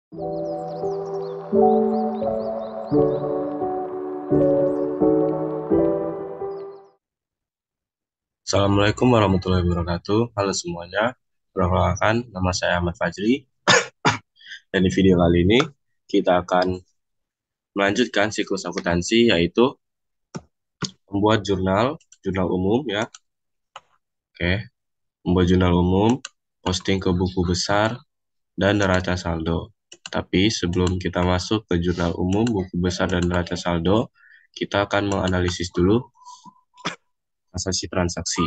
Assalamualaikum warahmatullahi wabarakatuh. Halo semuanya, perkenalkan nama saya Ahmad Fajri. Dan di video kali ini kita akan melanjutkan siklus akuntansi, yaitu membuat jurnal umum ya. Oke, membuat jurnal umum, posting ke buku besar, dan neraca saldo. Tapi sebelum kita masuk ke jurnal umum, buku besar, dan neraca saldo, kita akan menganalisis dulu transaksi transaksi.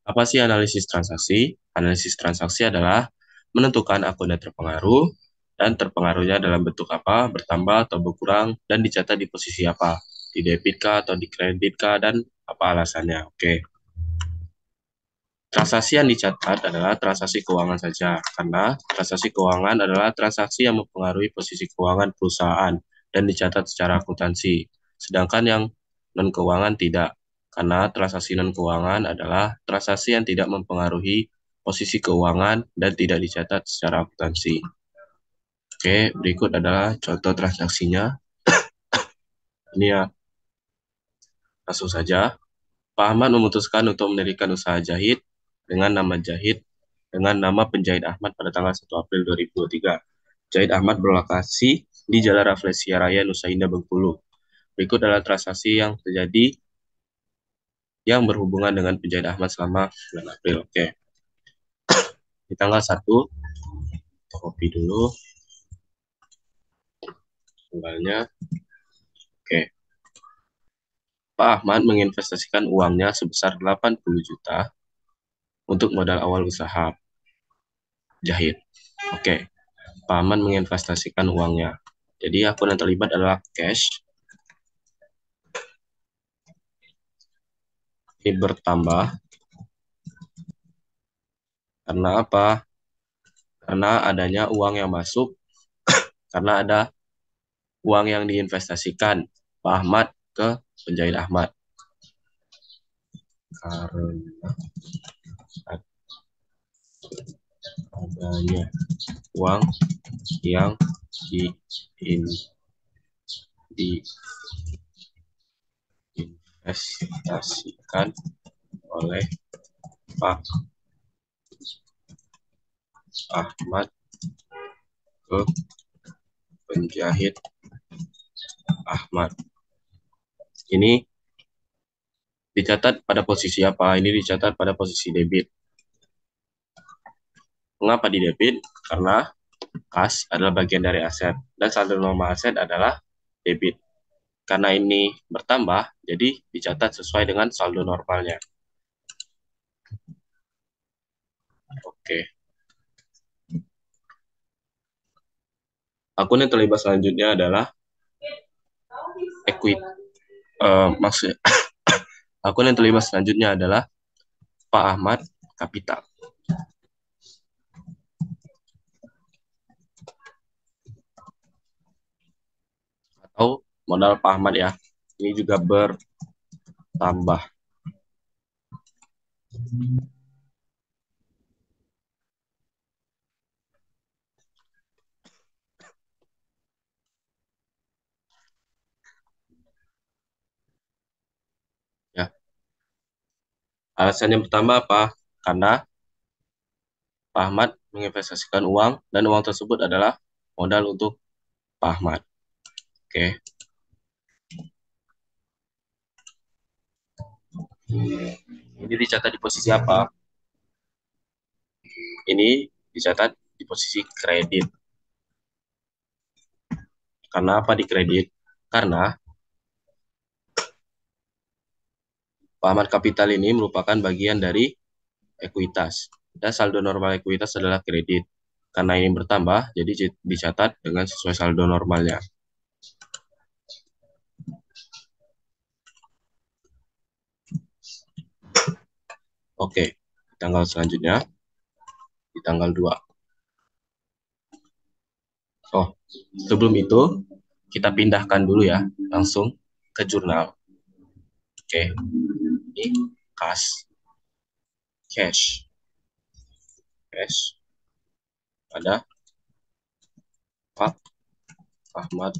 Apa sih analisis transaksi? Analisis transaksi adalah menentukan akun yang terpengaruh, dan terpengaruhnya dalam bentuk apa, bertambah atau berkurang, dan dicatat di posisi apa, di debit kah atau di kredit kah, dan apa alasannya. Oke. Transaksi yang dicatat adalah transaksi keuangan saja, karena transaksi keuangan adalah transaksi yang mempengaruhi posisi keuangan perusahaan dan dicatat secara akuntansi. Sedangkan yang non-keuangan tidak, karena transaksi non-keuangan adalah transaksi yang tidak mempengaruhi posisi keuangan dan tidak dicatat secara akuntansi. Oke, berikut adalah contoh transaksinya. Ini ya, langsung saja. Pak Ahmad memutuskan untuk mendirikan usaha jahit dengan nama penjahit Ahmad pada tanggal 1 April 2023. Jahit Ahmad berlokasi di Jalan Rafflesia Raya, Nusa Indah, Bengkulu. Berikut adalah transaksi yang terjadi yang berhubungan dengan penjahit Ahmad selama bulan April. Oke. Di tanggal 1, kita copy dulu tanggalnya. Oke. Pak Ahmad menginvestasikan uangnya sebesar 80 juta untuk modal awal usaha jahit. Oke. Pak Ahmad menginvestasikan uangnya. Jadi akun yang terlibat adalah cash. Ini bertambah. Karena apa? Karena adanya uang yang masuk. Karena ada uang yang diinvestasikan Pak Ahmad ke penjahit Ahmad. Karena adanya uang yang diinvestasikan oleh Pak Ahmad ke penjahit Ahmad. Ini dicatat pada posisi apa? Ini dicatat pada posisi debit. Mengapa di debit? Karena kas adalah bagian dari aset dan saldo normal aset adalah debit. Karena ini bertambah, jadi dicatat sesuai dengan saldo normalnya. Oke. Akun yang terlibat selanjutnya adalah equity. Maksudnya akun yang terlibat selanjutnya adalah Pak Ahmad Kapital. Atau modal Pak Ahmad ya. Ini juga bertambah. Ya. Alasan yang pertama apa? Karena Pak Ahmad menginvestasikan uang dan uang tersebut adalah modal untuk Pak Ahmad. Oke. Ini dicatat di posisi apa? Ini dicatat di posisi kredit. Karena apa di kredit? Karena Pak Ahmad Kapital ini merupakan bagian dari ekuitas. Dan saldo normal ekuitas adalah kredit. Karena ini bertambah, jadi dicatat dengan sesuai saldo normalnya. Oke, tanggal selanjutnya, di tanggal 2. Oh, sebelum itu, kita pindahkan dulu ya, langsung ke jurnal. Oke, ini cash pada Ahmad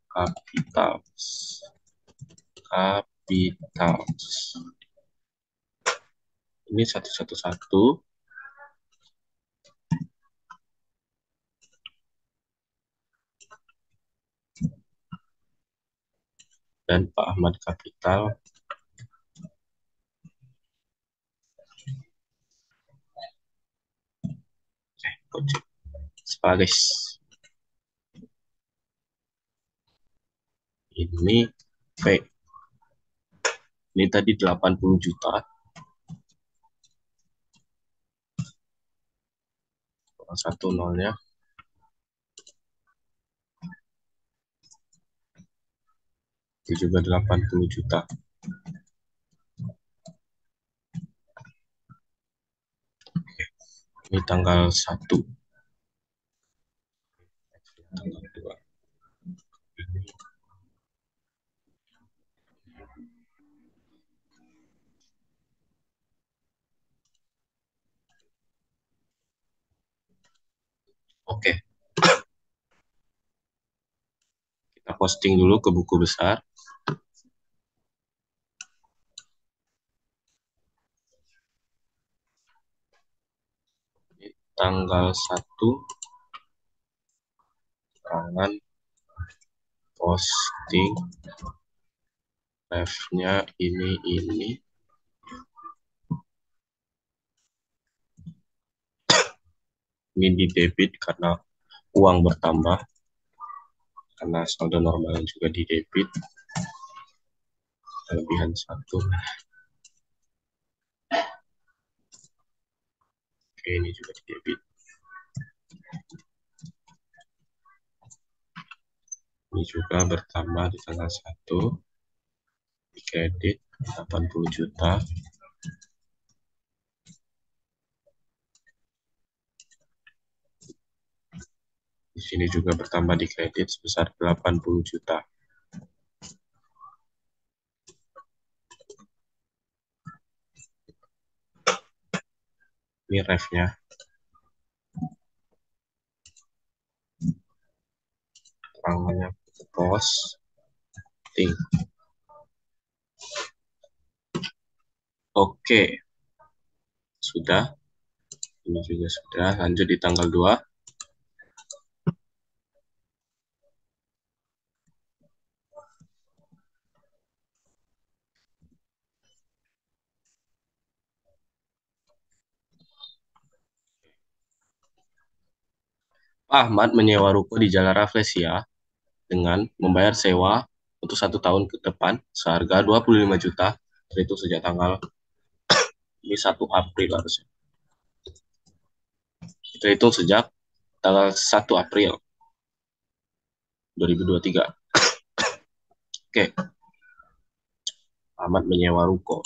Kapitals. Ini satu. Dan Pak Ahmad Kapital. Spalis. Ini V. Ini tadi 80 juta. Satu nolnya. Itu juga 80 juta. Ini tanggal 1. Tanggal 2. Oke. Kita posting dulu ke buku besar. Ini tanggal 1. Tangan posting. Ref-nya ini. Ini di debit karena uang bertambah. Karena saldo normal juga di debit. Kelebihan 1. Oke, ini juga di debit. Ini juga bertambah di tanggal 1. Di kredit 80 juta. Di sini juga bertambah di kredit sebesar 80 juta. Ini ref-nya. Tangannya posting. Oke. Sudah. Ini juga sudah. Lanjut di tanggal 2. Pak Ahmad menyewa ruko di Jalan Rafflesia dengan membayar sewa untuk 1 tahun ke depan seharga 25 juta terhitung sejak tanggal ini 1 April harusnya. Terhitung sejak tanggal 1 April 2023. Oke. Ahmad menyewa ruko.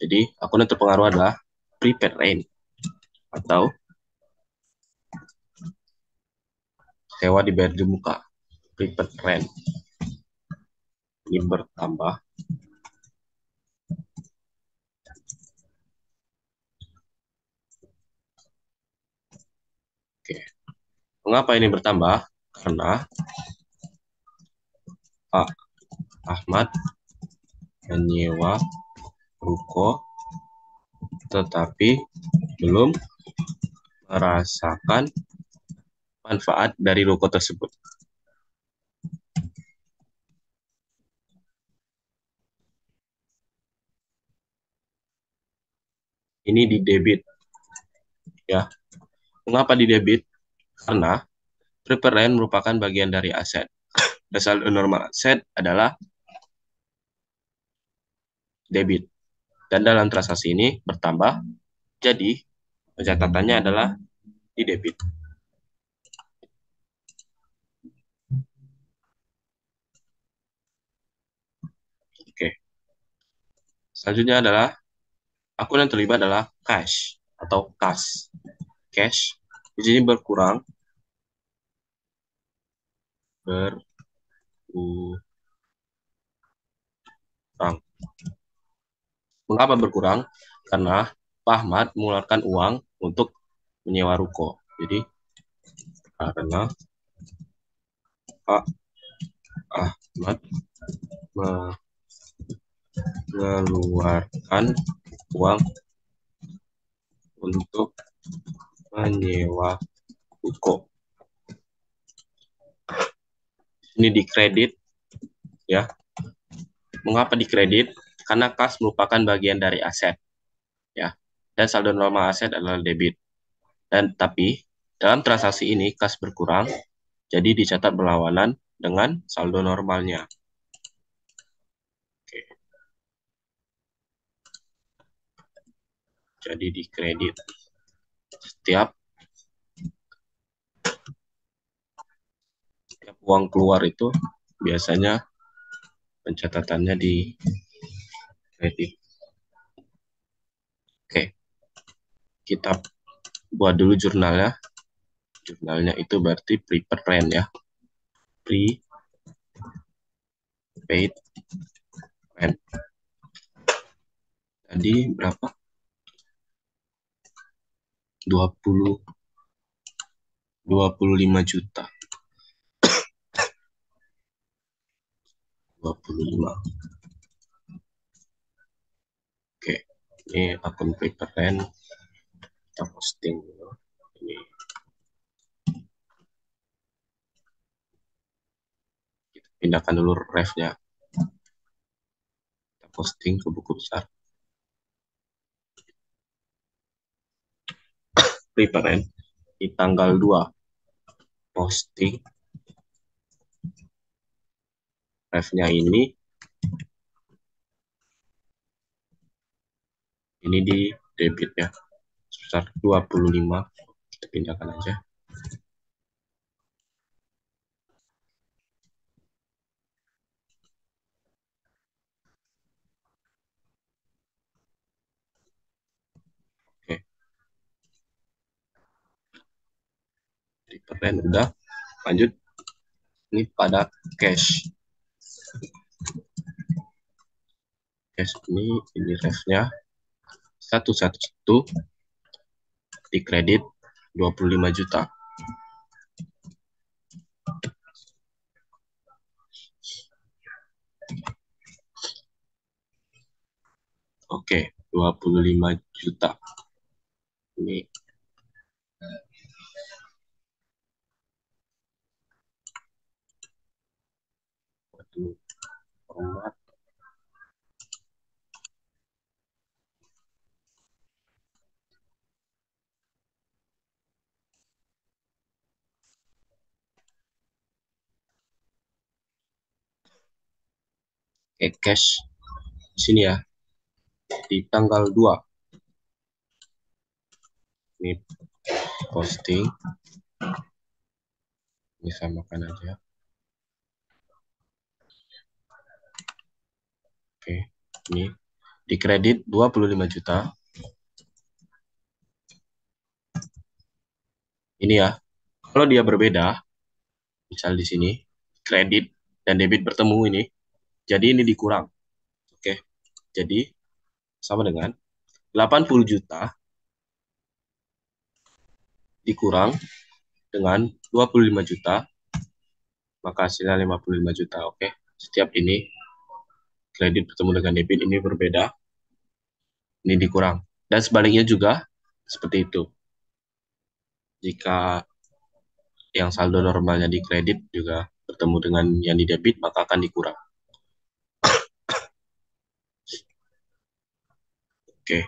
Jadi akun yang terpengaruh adalah prepaid rent atau sewa dibayar di muka. Prepaid rent. Ini bertambah. Oke. Mengapa ini bertambah? Karena Pak Ahmad menyewa ruko tetapi belum merasakan manfaat dari ruko tersebut. Ini di debit. Ya. Mengapa di debit? Karena prepaid rent merupakan bagian dari aset. Saldo normal aset adalah debit. Dan dalam transaksi ini bertambah, jadi pencatatannya adalah di debit. Oke. Selanjutnya adalah akun yang terlibat adalah cash atau kas. Cash di sini berkurang. Mengapa berkurang? Karena Pak Ahmad mengeluarkan uang untuk menyewa ruko. Jadi karena Pak Ahmad mengeluarkan uang untuk menyewa buku. Ini dikredit ya. Mengapa dikredit? Karena kas merupakan bagian dari aset ya. Dan saldo normal aset adalah debit. Dan tapi dalam transaksi ini kas berkurang, jadi dicatat berlawanan dengan saldo normalnya. Oke. Jadi dikredit. Setiap uang keluar itu biasanya pencatatannya di kredit. Oke, kita buat dulu jurnalnya. Jurnalnya itu berarti prepaid rent ya. Prepaid rent. Tadi berapa? 25 juta. 25. Oke, ini akun prepaid rent. Kita posting dulu. Ini kita pindahkan dulu refnya. Kita posting ke buku besar. Prepaid rent di tanggal 2 posting refnya ini di debit ya sebesar 25. Kita pindahkan aja. Oke, prepaid rent udah. Lanjut ini pada cash. Cash ini refnya 111 di kredit 25 juta. Oke, 25 juta. Ini format cash di sini ya. Di tanggal 2 ini posting. Ini samakan aja. Oke, ini di kredit 25 juta. Ini ya. Kalau dia berbeda, misal di sini kredit dan debit bertemu ini, jadi ini dikurang. Oke. Jadi sama dengan 80 juta dikurang dengan 25 juta, maka hasilnya 55 juta. Oke. Setiap ini kredit bertemu dengan debit ini berbeda, ini dikurang. Dan sebaliknya juga seperti itu. Jika yang saldo normalnya di kredit juga bertemu dengan yang di debit, maka akan dikurang. Oke.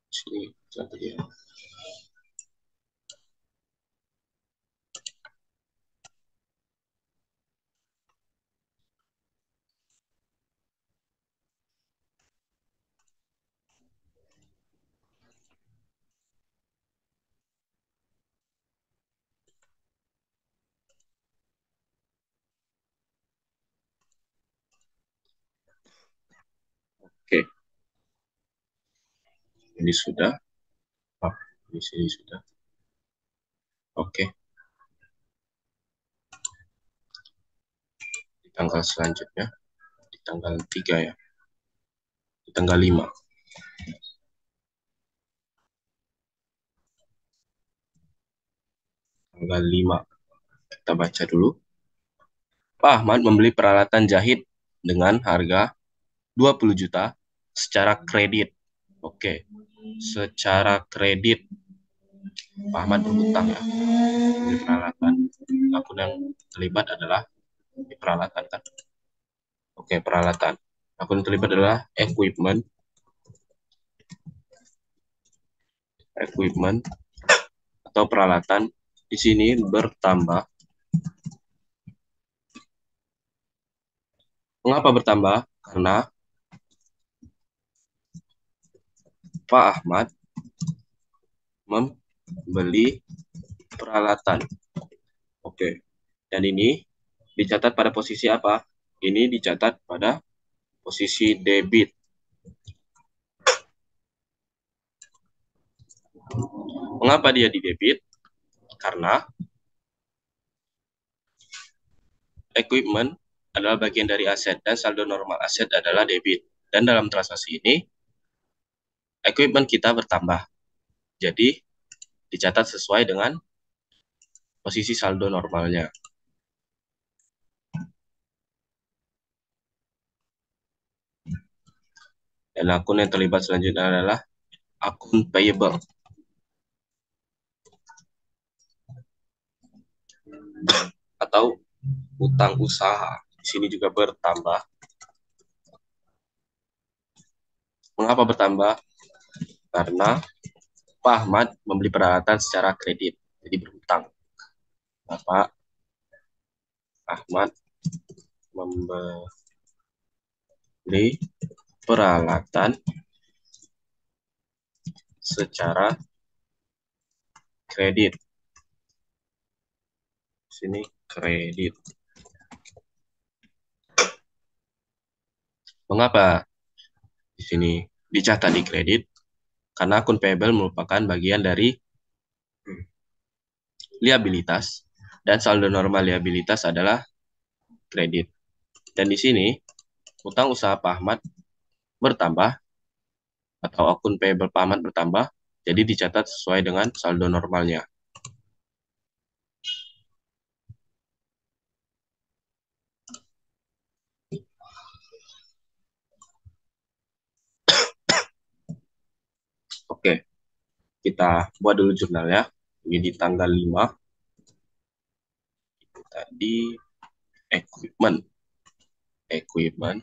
Sini satu dia. Oke. Ini sudah. Oh, di sini sudah. Oke. Di tanggal selanjutnya, di tanggal 3 ya. Di tanggal 5. tanggal 5. Kita baca dulu. Pak Ahmad membeli peralatan jahit dengan harga 20 juta secara kredit. Oke, secara kredit. Pak Ahmad berhutang ya, membeli peralatan. Akun yang terlibat adalah di peralatan kan. Oke, peralatan. Akun yang terlibat adalah equipment atau peralatan. Di sini bertambah. Mengapa bertambah? Karena Pak Ahmad membeli peralatan. Oke. Dan ini dicatat pada posisi apa? Ini dicatat pada posisi debit. Mengapa dia di debit? Karena equipment adalah bagian dari aset dan saldo normal aset adalah debit. Dan dalam transaksi ini, equipment kita bertambah. Jadi, dicatat sesuai dengan posisi saldo normalnya. Dan akun yang terlibat selanjutnya adalah akun payable. Atau utang usaha. Di sini juga bertambah. Mengapa bertambah? Karena Pak Ahmad membeli peralatan secara kredit, jadi berhutang. Bapak Ahmad membeli peralatan secara kredit. Sini kredit. Mengapa di sini dicatat di kredit? Karena akun payable merupakan bagian dari liabilitas dan saldo normal liabilitas adalah kredit. Dan di sini utang usaha Pak Ahmad bertambah atau akun payable Pak Ahmad bertambah, jadi dicatat sesuai dengan saldo normalnya. Oke, kita buat dulu jurnalnya. Ini di tanggal 5. Tadi equipment. Equipment.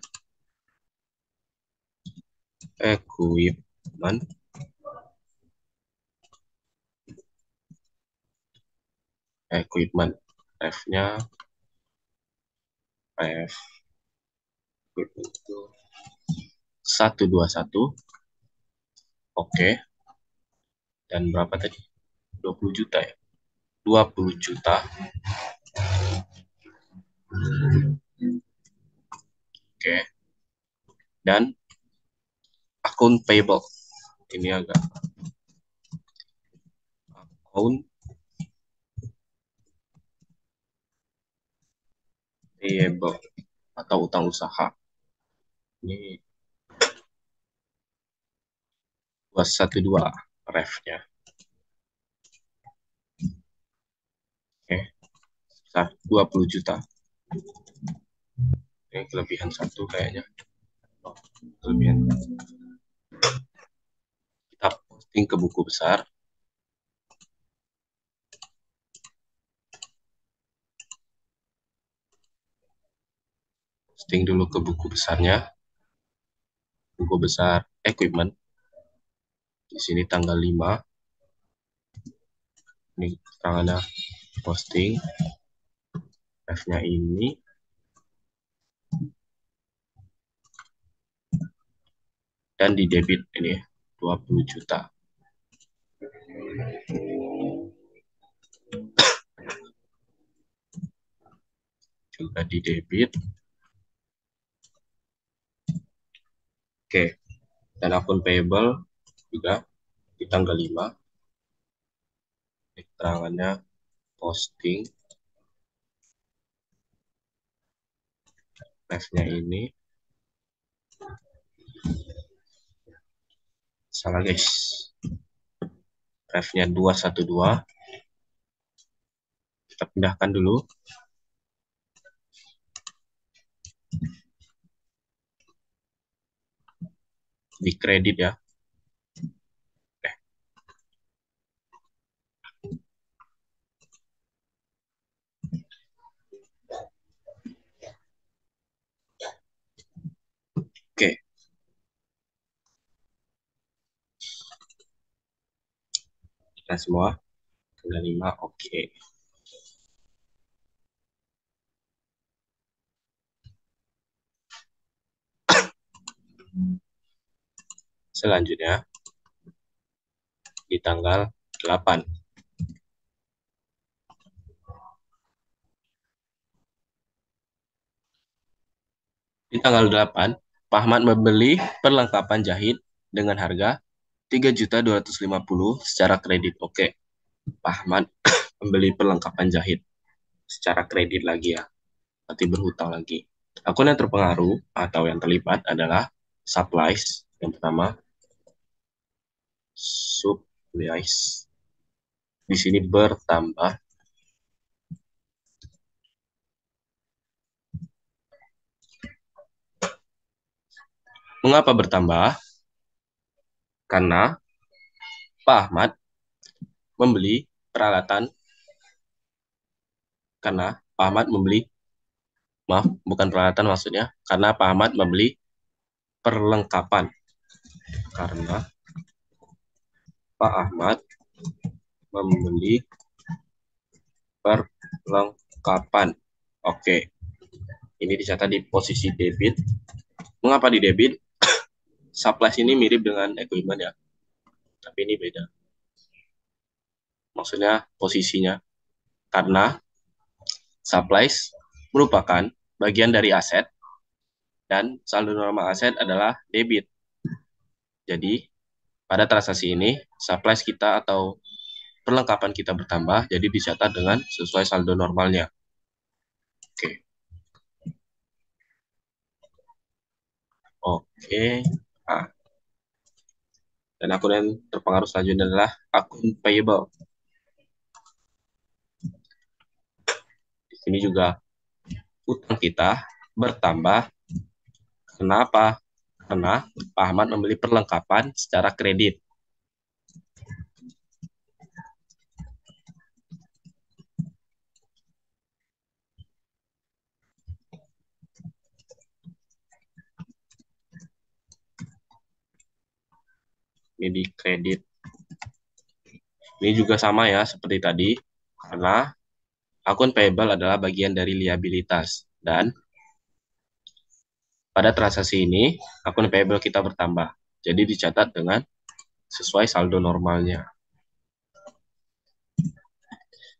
F-nya F equipment itu 121. Oke. Dan berapa tadi? 20 juta ya? 20 juta. Oke. Dan akun payable. Ini agak akun payable atau utang usaha. Ini 212 ref-nya. Oke. Sebesar 20 juta. Ini kelebihan satu kayaknya. Oh, kelebihan. Kita posting ke buku besar. Posting dulu ke buku besarnya. Buku besar equipment. Di sini tanggal 5. Ini keterangannya posting. F-nya ini. Dan di debit ini 20 juta. Juga di debit. Oke. Dan akun payable juga di tanggal 5. Keterangannya posting. F-nya ini. Salah guys. Ref-nya 212. Kita pindahkan dulu. Di kredit ya. Oke. Kita semua. Tanggal 5. Oke. Selanjutnya, di tanggal 8. Di tanggal 8, Pak Ahmad membeli perlengkapan jahit dengan harga 3.250.000 secara kredit. Oke, Pak Ahmad membeli perlengkapan jahit secara kredit lagi ya, berarti berhutang lagi. Akun yang terpengaruh atau yang terlibat adalah supplies. Yang pertama, supplies. Di sini bertambah. Mengapa bertambah? Karena Pak Ahmad membeli peralatan. Karena Pak Ahmad membeli, maaf, bukan peralatan maksudnya. Karena Pak Ahmad membeli perlengkapan. Karena Pak Ahmad membeli perlengkapan. Oke, ini dicatat di posisi debit. Mengapa di debit? Supplies ini mirip dengan equipment ya, tapi ini beda. Maksudnya posisinya. Karena supplies merupakan bagian dari aset dan saldo normal aset adalah debit. Jadi pada transaksi ini supplies kita atau perlengkapan kita bertambah, jadi dicatat dengan sesuai saldo normalnya. Oke. Oke. Nah, dan akun yang terpengaruh selanjutnya adalah akun payable. Di sini juga utang kita bertambah. Kenapa? Karena Pak Ahmad membeli perlengkapan secara kredit. Ini di kredit. Ini juga sama ya seperti tadi, karena akun payable adalah bagian dari liabilitas. Dan pada transaksi ini, akun payable kita bertambah. Jadi dicatat dengan sesuai saldo normalnya.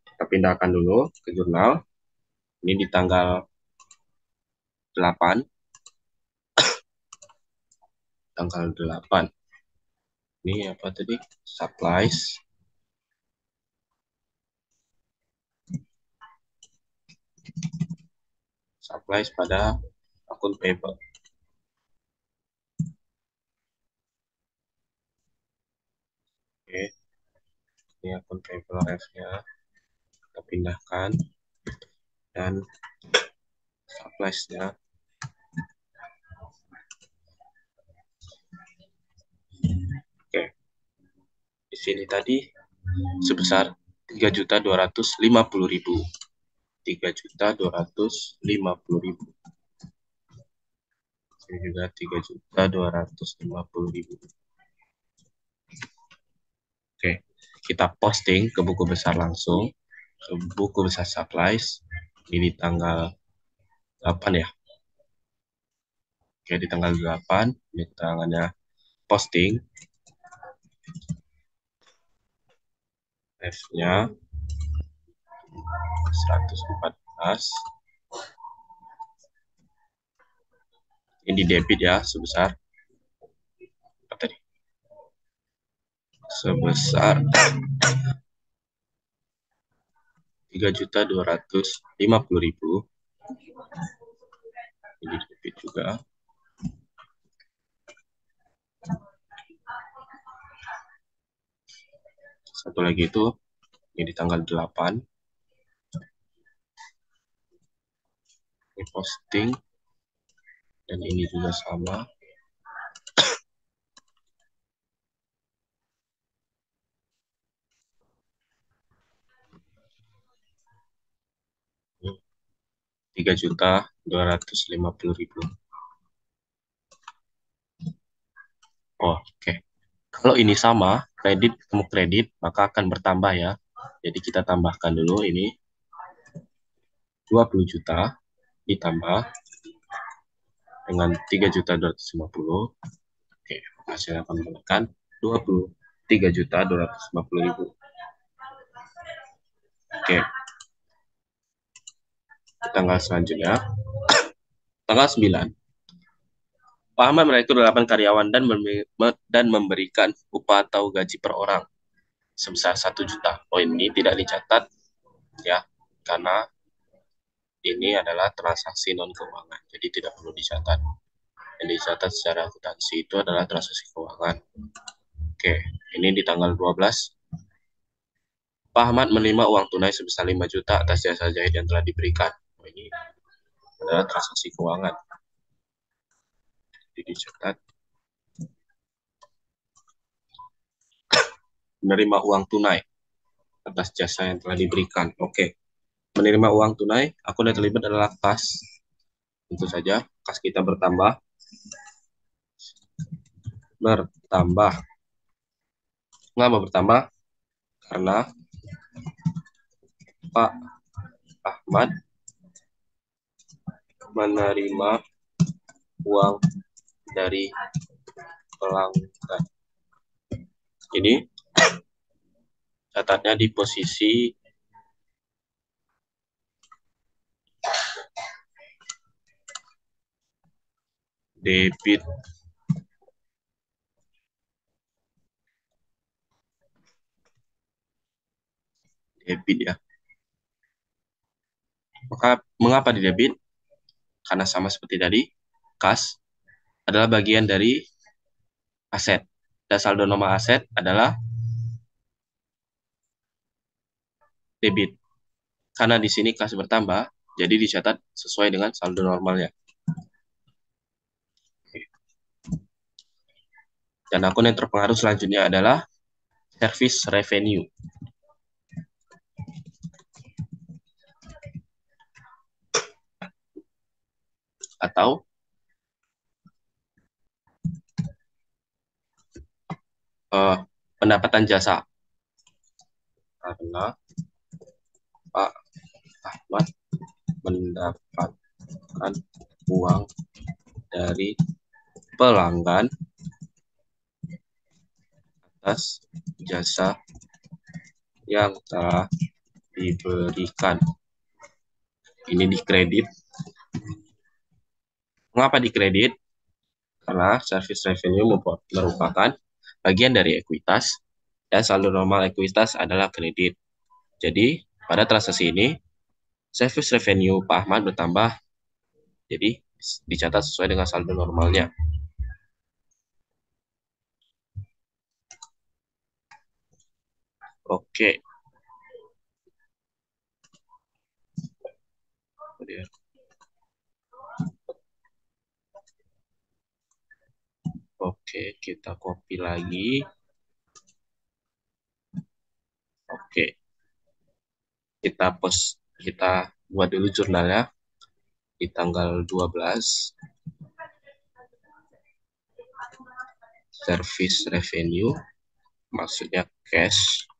Kita pindahkan dulu ke jurnal. Ini di tanggal 8. Tanggal 8. Ini apa tadi? Supplies. Supplies pada akun payable. Oke. Ini akun payable F-nya. Kita pindahkan. Dan supplies-nya. Oke. Di sini tadi sebesar 3.250.000. 3.250.000. Ini juga 3.250.000. Oke, kita posting ke buku besar langsung, ke buku besar supplies. Ini di tanggal 8 ya. Oke, di tanggal 8, ini tangannya posting. F-nya 114. Ini debit ya, sebesar apa tadi? Sebesar 3.250.000. Ini debit juga. Satu lagi itu ini di tanggal 8. Reposting, dan ini juga sama. Rp3.250.000. Oke. Kalau ini sama, kredit ketemu kredit, maka akan bertambah ya. Jadi kita tambahkan dulu ini 20 juta ditambah dengan 3.250. Oke, hasilnya akan menggunakan 23.250.000. Oke, tanggal selanjutnya, tanggal 9. Pak Ahmad merekrut 8 karyawan dan memberikan upah atau gaji per orang sebesar 1 juta. Oh, ini tidak dicatat ya, karena ini adalah transaksi non keuangan, jadi tidak perlu dicatat. Yang dicatat secara akuntansi itu adalah transaksi keuangan. Oke, ini di tanggal 12. Pak Ahmad menerima uang tunai sebesar 5 juta atas jasa jahit yang telah diberikan. Oh, ini adalah transaksi keuangan. Jadi dicatat. Menerima uang tunai atas jasa yang telah diberikan. Oke. Menerima uang tunai, akun yang terlibat adalah kas. Tentu saja, kas kita bertambah. Mengapa bertambah? Karena Pak Ahmad menerima uang dari pelanggan. Ini catatnya di posisi debit. Debit ya. Mengapa di debit? Karena sama seperti tadi, kas adalah bagian dari aset. Dan saldo normal aset adalah debit. Karena di sini kas bertambah, jadi dicatat sesuai dengan saldo normalnya. Dan akun yang terpengaruh selanjutnya adalah service revenue. Atau pendapatan jasa. Karena Pak Ahmad mendapatkan uang dari pelanggan atas jasa yang telah diberikan. Ini dikredit. Mengapa dikredit? Karena service revenue merupakan bagian dari ekuitas dan saldo normal ekuitas adalah kredit. Jadi, pada transaksi ini, service revenue Pak Ahmad bertambah, jadi dicatat sesuai dengan saldo normalnya. Oke. Oke, kita copy lagi. Oke. Kita buat dulu jurnalnya di tanggal 12. Service revenue, maksudnya cash.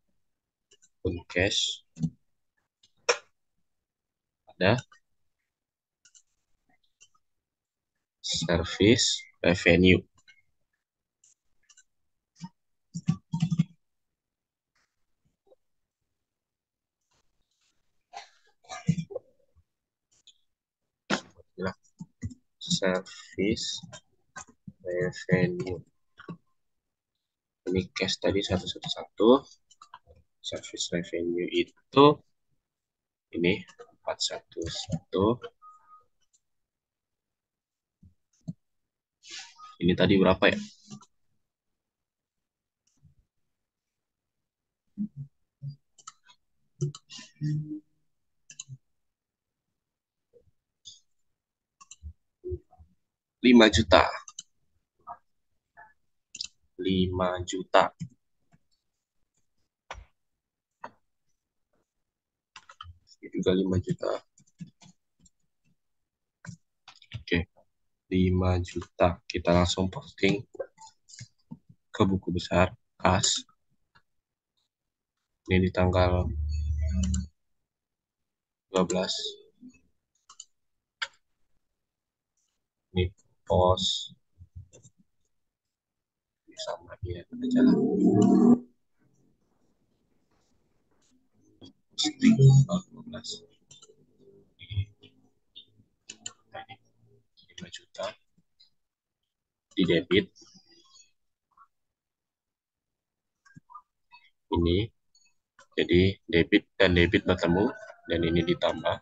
Cash. Ada service revenue. Nah, service revenue. Ini cash tadi 111. Service revenue itu ini 411. Ini tadi berapa ya? 5 juta. 5 juta. Ini juga 5 juta. Oke, 5 juta. Kita langsung posting ke buku besar kas. Ini di tanggal 12. Ini pos. Ini sama dia aja lah. Posting tanggal 12. Ini 5 juta. Di debit. Ini. Jadi debit dan debit bertemu. Dan ini ditambah.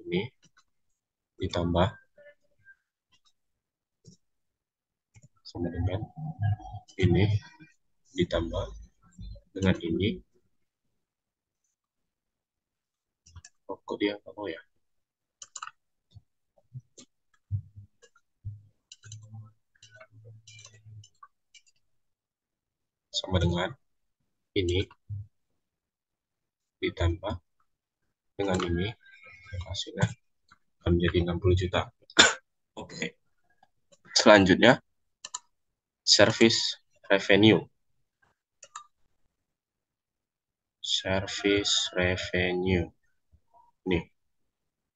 Ini ditambah sama dengan ini ditambah dengan ini. Oh, kok dia apa ya? Sama dengan ini ditambah dengan ini, hasilnya akan menjadi 60 juta. Oke. Selanjutnya service revenue. Service revenue. Nih,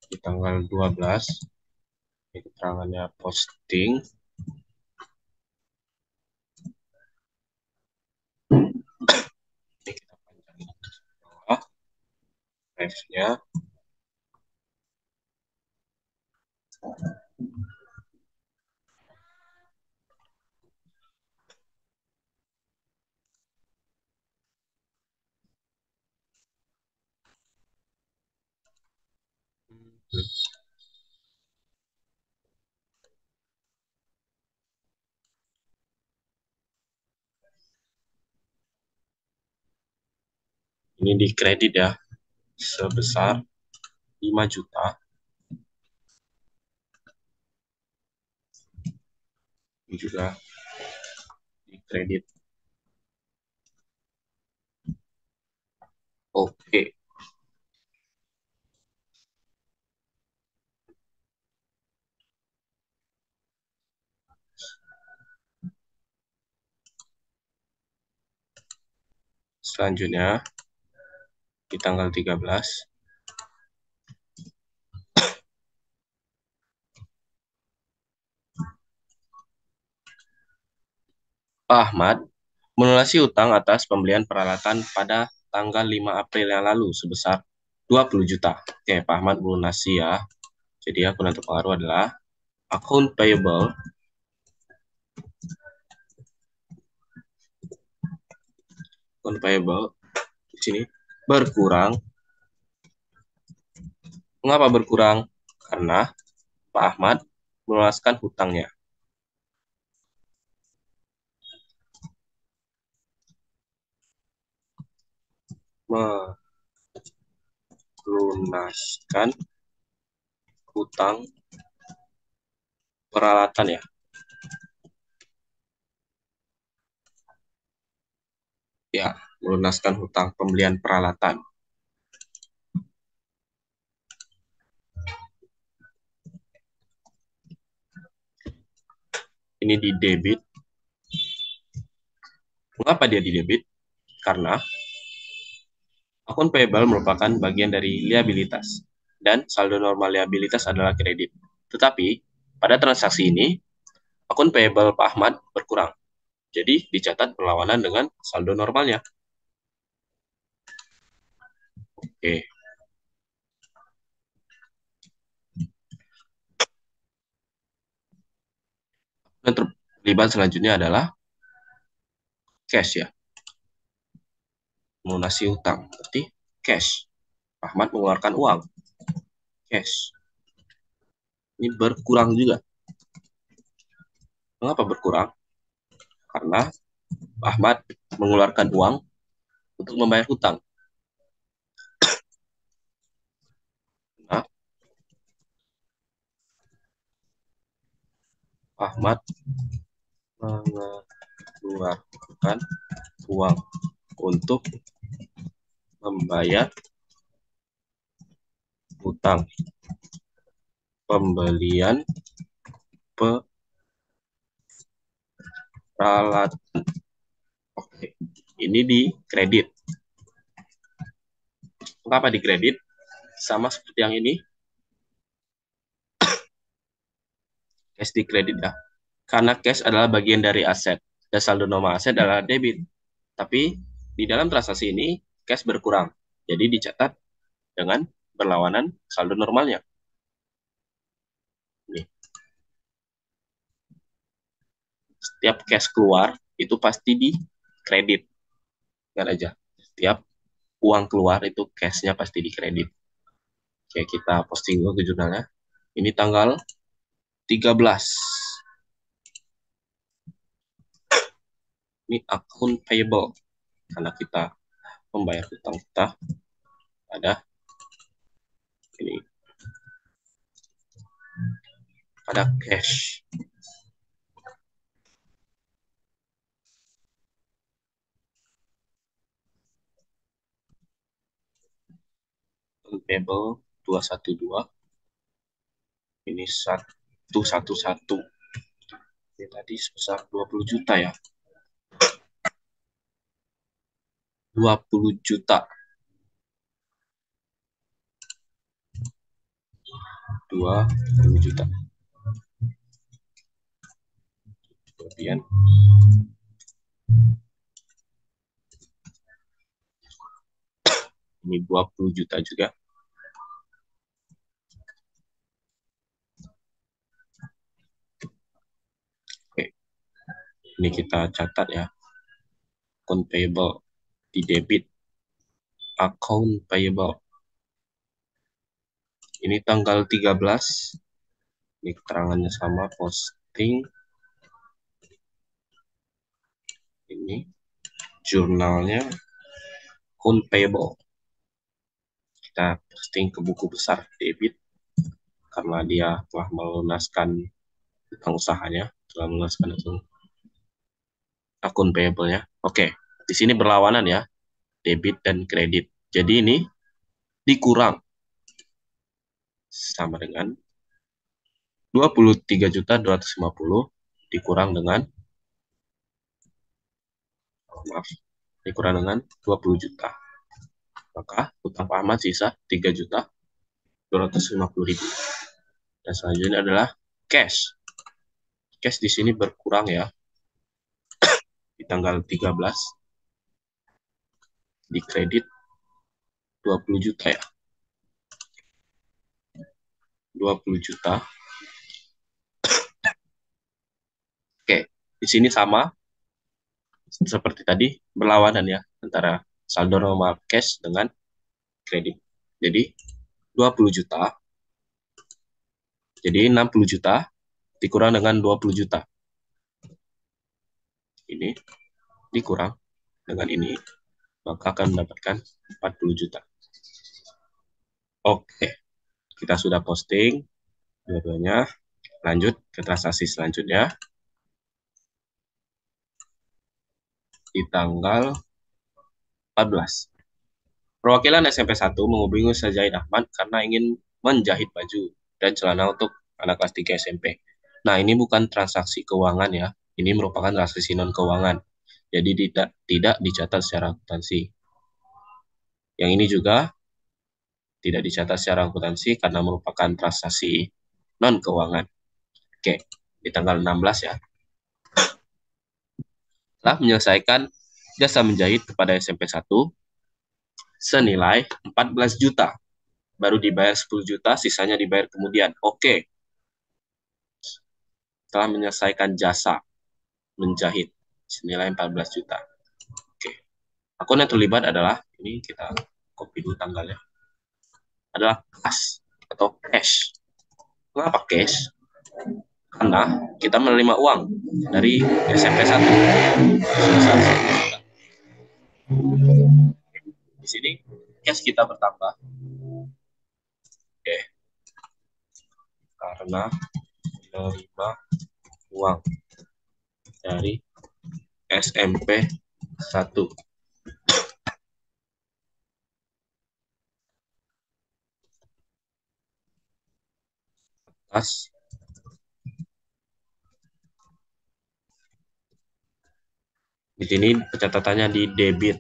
di tanggal 12 ini keterangannya posting. Ini kita panjangin ke bawah. Revnya. Ini di kredit ya, sebesar 5 juta. Ini juga di kredit. Oke. Selanjutnya di tanggal 13 Pak Ahmad melunasi utang atas pembelian peralatan pada tanggal 5 April yang lalu sebesar 20 juta. Oke, Pak Ahmad melunasi ya. Jadi akuntan terpengaruh adalah account payable. Account payable di sini berkurang. Mengapa berkurang? Karena Pak Ahmad melunaskan hutangnya. Melunaskan hutang peralatan ya. Ya, melunaskan hutang pembelian peralatan. Ini di debit. Mengapa dia di debit? Karena akun payable merupakan bagian dari liabilitas dan saldo normal liabilitas adalah kredit. Tetapi pada transaksi ini akun payable Pak Ahmad berkurang. Jadi dicatat berlawanan dengan saldo normalnya. Oke. Dan terlibat selanjutnya adalah cash ya. Melunasi hutang. Berarti cash. Pak Ahmad mengeluarkan uang. Cash. Ini berkurang juga. Mengapa berkurang? Karena Pak Ahmad mengeluarkan uang untuk membayar hutang. Nah, Ahmad mengeluarkan uang untuk membayar utang pembelian peralatan. Oke, ini di kredit. Mengapa di kredit? Sama seperti yang ini, cash di kredit ya. Karena cash adalah bagian dari aset dan saldo normal aset adalah debit. Tapi di dalam transaksi ini cash berkurang. Jadi dicatat dengan berlawanan saldo normalnya. Nih, setiap cash keluar itu pasti di kredit. Ingat aja, setiap uang keluar itu cashnya pasti di kredit. Oke, kita posting dulu ke jurnalnya. Ini tanggal 13. Ini akun payable. Karena kita membayar utang kita pada ini, pada cash. Akun payable 212. Ini 111. Ini tadi sebesar 20 juta ya. 20 juta. 20 juta. Kemudian ini 20 juta juga. Oke. Ini kita catat ya. Account payable di debit. Account payable. Ini tanggal 13. Ini keterangannya sama, posting. Ini jurnalnya account payable. Kita posting ke buku besar debit karena dia telah melunaskan utang usahanya, telah melunaskan akun payable-nya. Oke, di sini berlawanan ya, debit dan kredit. Jadi ini dikurang sama dengan 23.250 dikurang dengan, maaf, dikurang dengan 20 juta. Maka utang Pak Ahmad sisa 3.250.000. Dan selanjutnya adalah cash. Cash di sini berkurang ya. Di tanggal 13 di kredit 20 juta ya. 20 juta. Oke, di sini sama seperti tadi, berlawanan ya antara saldo normal cash dengan kredit. Jadi 20 juta. Jadi 60 juta dikurang dengan 20 juta. Ini dikurang dengan ini, maka akan mendapatkan 40 juta. Oke, kita sudah posting dua-duanya. Lanjut ke transaksi selanjutnya. Di tanggal 14. Perwakilan SMP 1 menghubungi Ustaz Zaid Ahmad karena ingin menjahit baju dan celana untuk anak kelas 3 SMP. Nah, ini bukan transaksi keuangan ya. Ini merupakan transaksi non keuangan. Jadi tidak dicatat secara akuntansi. Yang ini juga tidak dicatat secara akuntansi karena merupakan transaksi non keuangan. Oke, di tanggal 16 ya. Telah menyelesaikan jasa menjahit kepada SMP 1 senilai 14 juta. Baru dibayar 10 juta, sisanya dibayar kemudian. Oke. Telah menyelesaikan jasa menjahit senilai 14 juta. Oke. Akun yang terlibat adalah, ini kita copy dulu tanggalnya, adalah kas atau cash. Kenapa cash? Karena kita menerima uang dari SMP 1 sebesar 1 juta. Di sini cash kita bertambah. Oke. Karena menerima uang dari SMP 1 atas di sini pencatatannya di debit.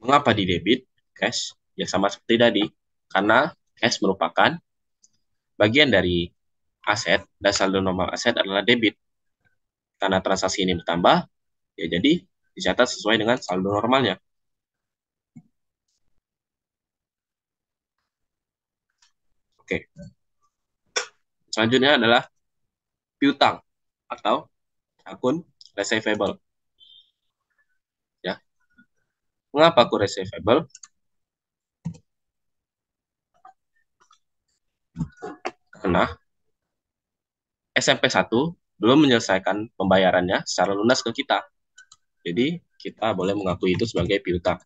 Mengapa di debit? Cash ya sama seperti tadi, karena cash merupakan bagian dari aset dan saldo normal aset adalah debit. Karena transaksi ini bertambah, ya jadi dicatat sesuai dengan saldo normalnya. Oke. Selanjutnya adalah piutang atau akun receivable. Ya. Mengapa akun receivable? Karena SMP 1 belum menyelesaikan pembayarannya secara lunas ke kita. Jadi kita boleh mengakui itu sebagai piutang.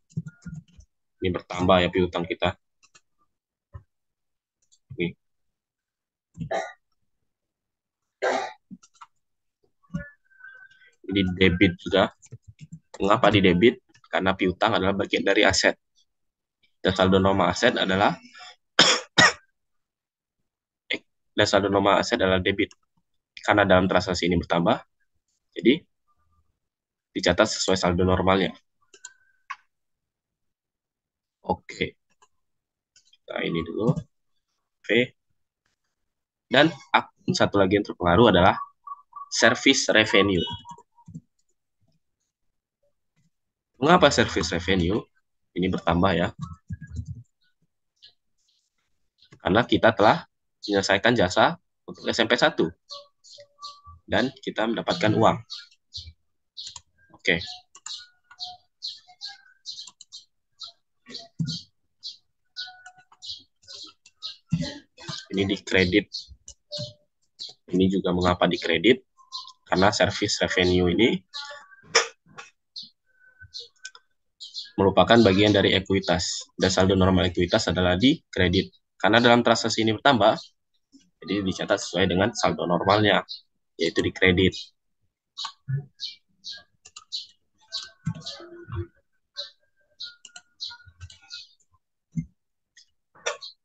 Ini bertambah ya piutang kita. Nih. Ini debit juga. Mengapa di debit? Karena piutang adalah bagian dari aset. Dan saldo normal aset adalah debit. Karena dalam transaksi ini bertambah, jadi dicatat sesuai saldo normalnya. Oke. Kita ini dulu. Oke. Dan akun satu lagi yang terpengaruh adalah service revenue. Mengapa service revenue ini bertambah ya? Karena kita telah menyelesaikan jasa untuk SMP 1 dan kita mendapatkan uang. Oke. Ini di kredit. Ini juga mengapa di kredit? Karena service revenue ini merupakan bagian dari ekuitas. Dan saldo normal ekuitas adalah di kredit. Karena dalam transaksi ini bertambah, jadi dicatat sesuai dengan saldo normalnya, yaitu di kredit.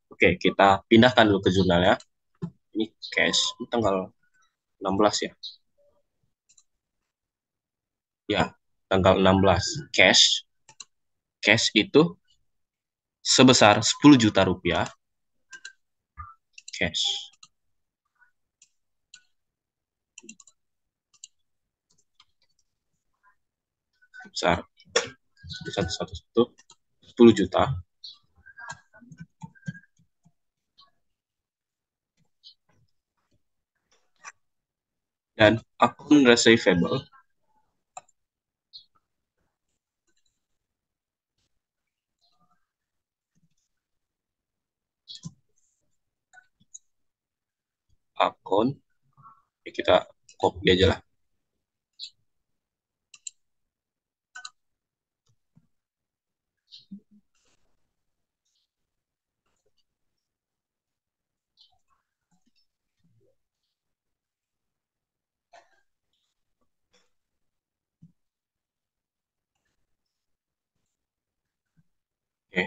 Oke, kita pindahkan dulu ke jurnal ya. Ini cash, ini tanggal 16 ya. Ya, tanggal 16. Cash. Cash itu sebesar 10 juta rupiah. Cash. Besar. 10 juta. Dan akun receivable akun ya kita copy aja lah. Oke,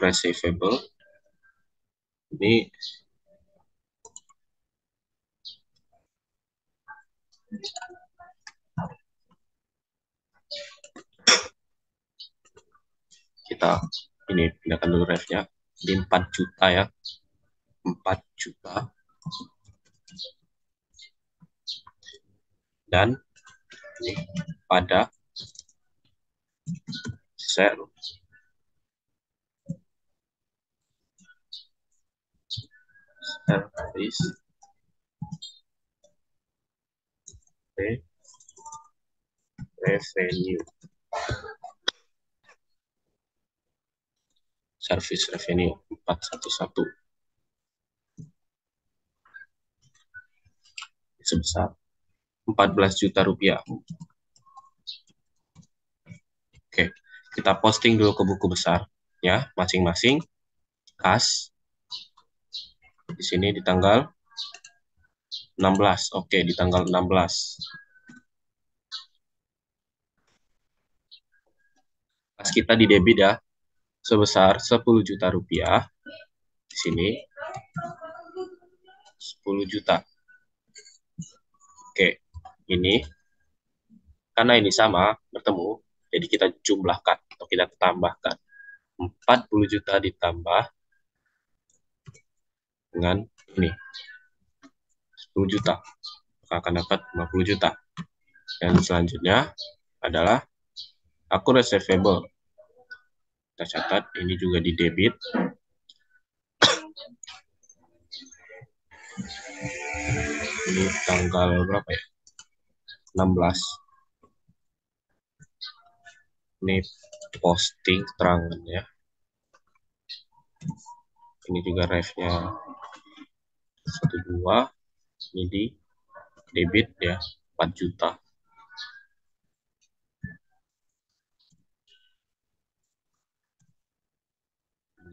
receivable ini kita ini pindahkan dulu refnya di 4 juta ya. 4 juta. Dan ini pada service revenue. Service revenue 411 sebesar 14 juta rupiah. Oke, kita posting dulu ke buku besar ya, masing-masing. Kas di sini di tanggal 16. Oke, di tanggal 16. Kas kita di debit ya, sebesar 10 juta rupiah. Di sini 10 juta. Oke, ini karena ini sama, bertemu, jadi kita jumlahkan atau kita tambahkan. 40 juta ditambah dengan ini, 10 juta. Maka akan dapat 50 juta. Dan selanjutnya adalah akun receivable. Kita catat, ini juga di debit. Ini tanggal berapa ya? 16. Ini posting keterangan ya. Ini juga ref-nya 12. Ini di debit ya, 4 juta.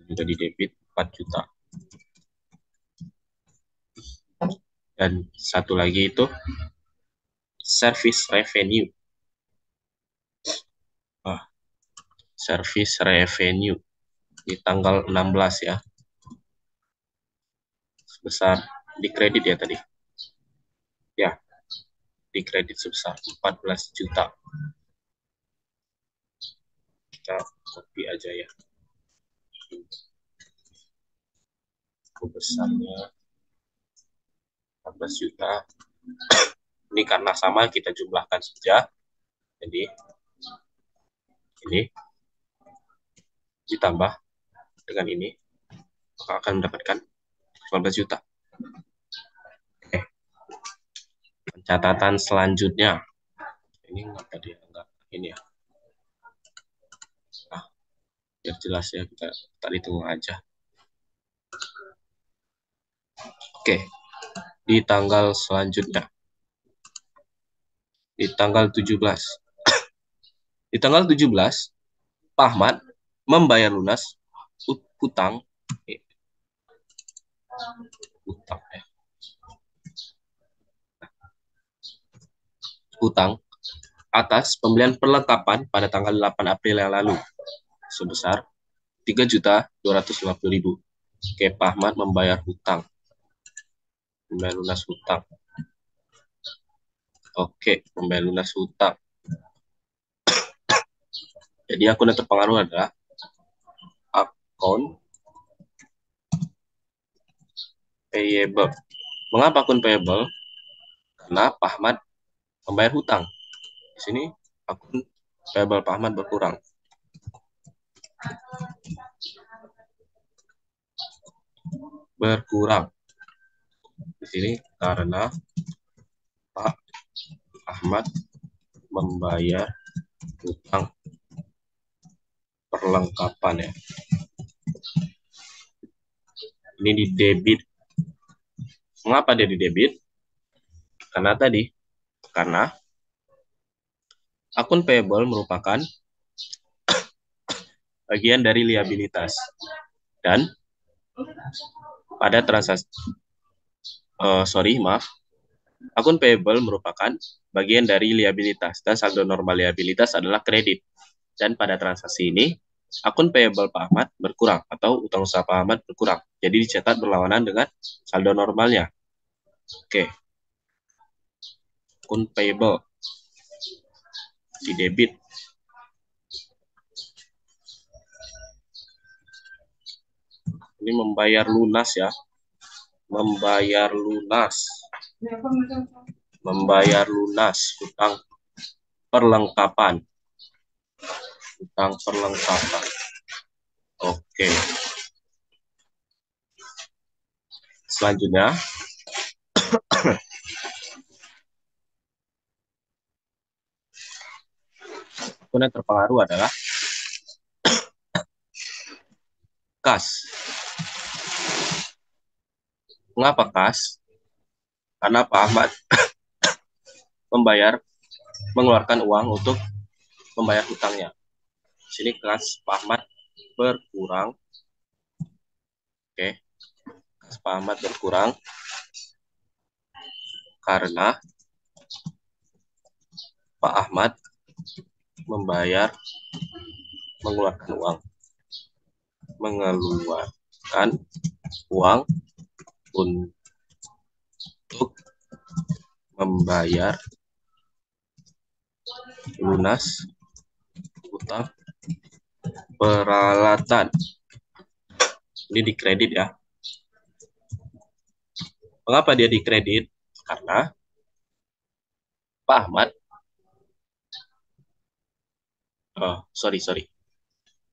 Juga di debit 4 juta. Dan satu lagi itu service revenue. Service revenue di tanggal 16 ya. Sebesar di kredit ya tadi. Ya, di kredit sebesar 14 juta. Kita copy aja ya. Besarnya 14 juta. Ini karena sama kita jumlahkan saja. Jadi ini ditambah dengan ini, maka akan mendapatkan 14 juta. Oke. Catatan selanjutnya. Ini ngapa dia enggak ini ya? Biar jelas ya, kita hitung aja. Oke. Di tanggal selanjutnya. Di tanggal 17. Di tanggal 17, Pak Ahmad membayar lunas hutang ya. Hutang atas pembelian perlengkapan pada tanggal 8 April yang lalu sebesar 3.250.000. Oke, Pak Ahmad membayar hutang. Membayar lunas hutang. Oke, membayar lunas hutang. Jadi akun yang terpengaruh adalah akun payable. Mengapa akun payable? Karena Pak Ahmad membayar hutang. Di sini akun payable Pak Ahmad berkurang. Di sini karena Pak Ahmad membayar hutang perlengkapan ya. Ini di debit. Mengapa dia di debit? Karena akun payable merupakan bagian dari liabilitas. Dan pada transaksi akun payable merupakan bagian dari liabilitas dan saldo normal liabilitas adalah kredit. Dan pada transaksi ini akun payable Pak Ahmad berkurang atau utang usaha Pak Ahmad berkurang. Jadi dicatat berlawanan dengan saldo normalnya. Oke. Akun payable di debit. Ini membayar lunas ya. Membayar lunas hutang perlengkapan. Oke. Selanjutnya akun yang terpengaruh adalah kas. Mengapa kas? Karena Pak Ahmad mengeluarkan uang untuk membayar hutangnya. Di sini kas Pak Ahmad berkurang. Oke. Kas Pak Ahmad berkurang. karena Pak Ahmad mengeluarkan uang untuk membayar lunas utang peralatan. Ini dikredit ya. Mengapa dia dikredit? Karena Pak Ahmad,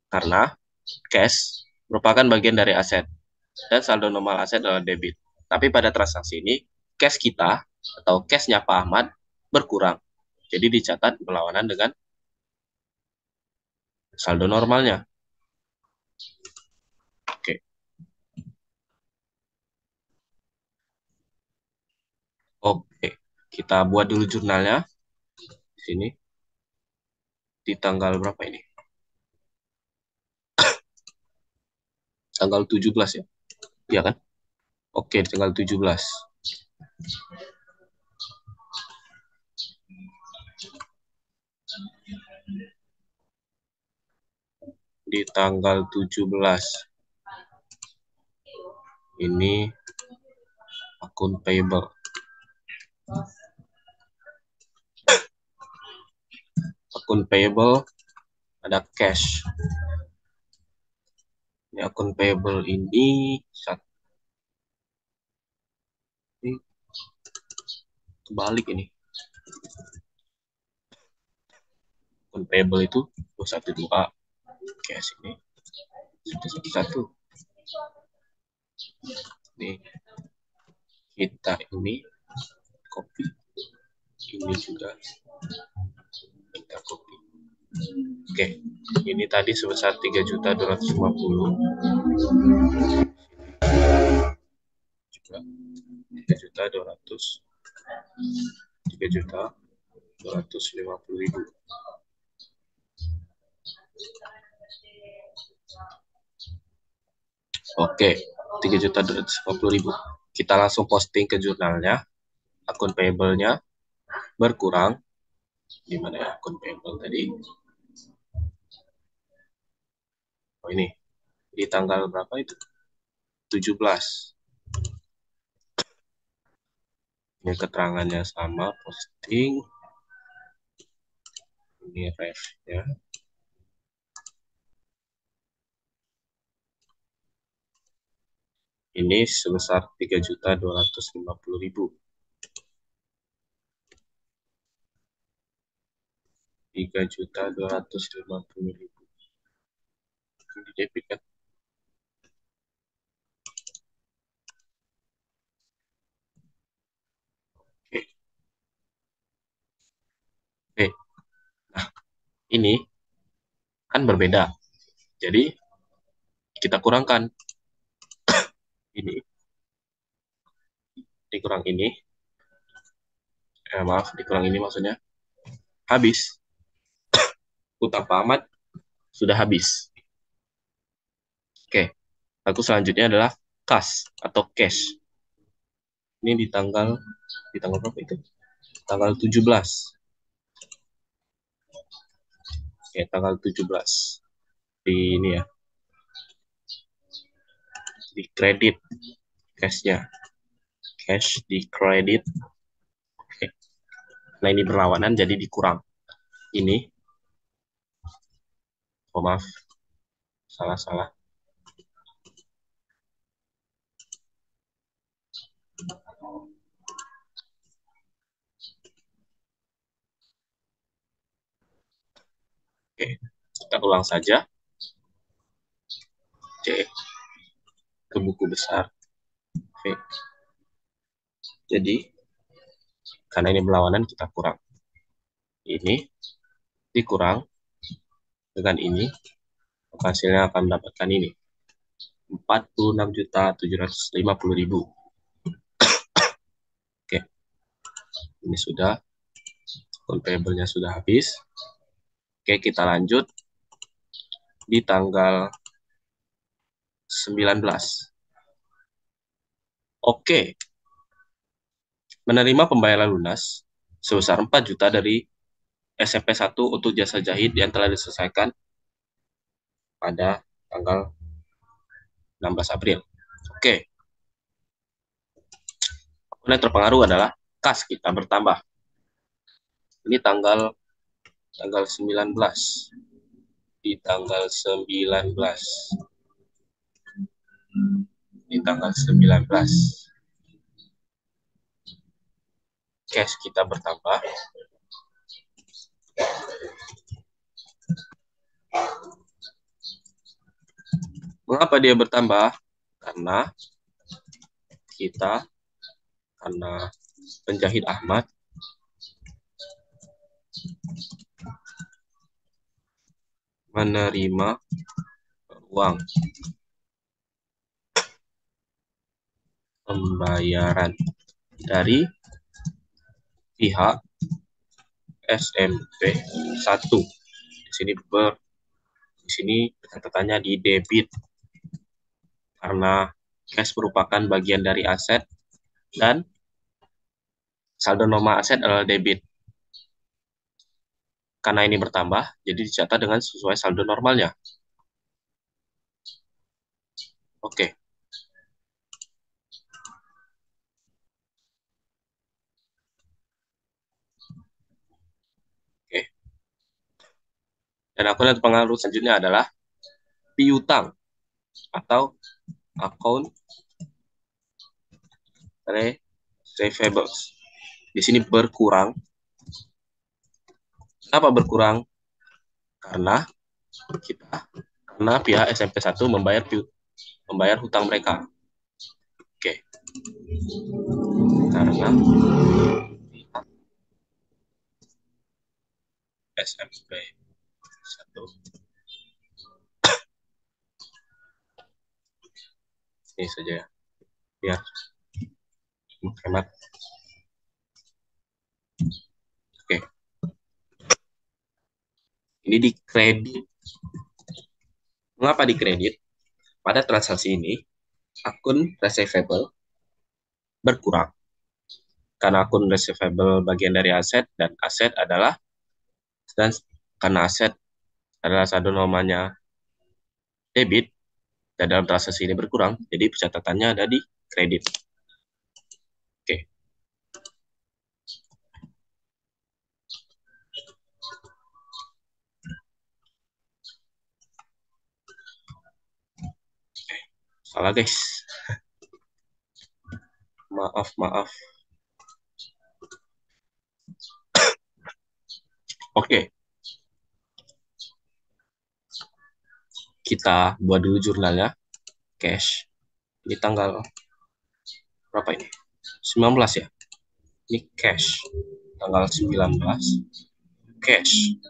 karena cash merupakan bagian dari aset dan saldo normal aset adalah debit. Tapi pada transaksi ini cash kita atau cashnya Pak Ahmad berkurang. Jadi dicatat berlawanan dengan saldo normalnya. Oke. Oke. Kita buat dulu jurnalnya. Di sini. Di tanggal berapa ini? Tanggal 17 ya? Iya kan? Oke, tanggal 17. Di tanggal 17. Ini akun payable. Akun payable ada cash. Ini akun payable ini kebalik ini. Akun payable itu 212 cash ini 111. Nih kita ini copy, ini juga kita copy. Oke, ini tadi sebesar 3.250.000 juga 3.250.000. Oke, 3.250.000. Kita langsung posting ke jurnalnya. Akun payable-nya berkurang. Di mana ya akun payable tadi? Oh ini. Di tanggal berapa itu? 17. Ini keterangannya sama, posting. Ini ref ya. Ini sebesar 3.250.000. 3.250.000. Ini debit kan? Oke. Oke. Nah, ini kan berbeda. Jadi kita kurangkan ini. Dikurang ini. Dikurang ini maksudnya habis. Utang Pak Ahmad sudah habis. Oke. Lalu selanjutnya adalah kas atau cash. Ini di tanggal berapa itu? Tanggal 17. Oke, tanggal 17. Di ini ya. Di kredit cashnya. Cash di kredit. Oke. Nah, ini berlawanan jadi dikurang. Ini. Oh, maaf. Salah. Oke, kita ulang saja. C ke buku besar. Oke. Jadi, karena ini berlawanan, kita kurang. Ini dikurang dengan ini, hasilnya akan mendapatkan ini. 46.750.000. Oke. Ini sudah. Akun payable-nya sudah habis. Oke, kita lanjut di tanggal 19. Oke. menerima pembayaran lunas sebesar 4 juta dari SMP1 untuk jasa jahit yang telah diselesaikan pada tanggal 16 April. Oke, yang terpengaruh adalah kas kita bertambah. Ini tanggal 19. Di tanggal 19. Di tanggal 19. Cash kita bertambah. Mengapa dia bertambah? Karena penjahit Ahmad menerima uang pembayaran dari pihak SMP1. Di sini catatannya di debit karena cash merupakan bagian dari aset dan saldo normal aset adalah debit. Karena ini bertambah, jadi dicatat dengan sesuai saldo normalnya. Oke. Oke. Dan akun yang terpengaruh selanjutnya adalah piutang atau account receivables. Di sini berkurang. Kenapa berkurang? Karena pihak SMP1 membayar hutang mereka. Oke. Karena pihak SMP1 ini saja ya, biar hemat. Oke. Ini dikredit. Mengapa dikredit? Pada transaksi ini, akun receivable berkurang. Karena akun receivable bagian dari aset, dan aset adalah, dan karena aset adalah saldo normalnya debit, dan dalam transaksi ini berkurang, jadi pencatatannya ada di kredit. Oke. Salah guys. Maaf. Oke. Kita buat dulu jurnalnya. Cash. Ini tanggal berapa ini? 19 ya? Ini cash. Tanggal 19. Cash.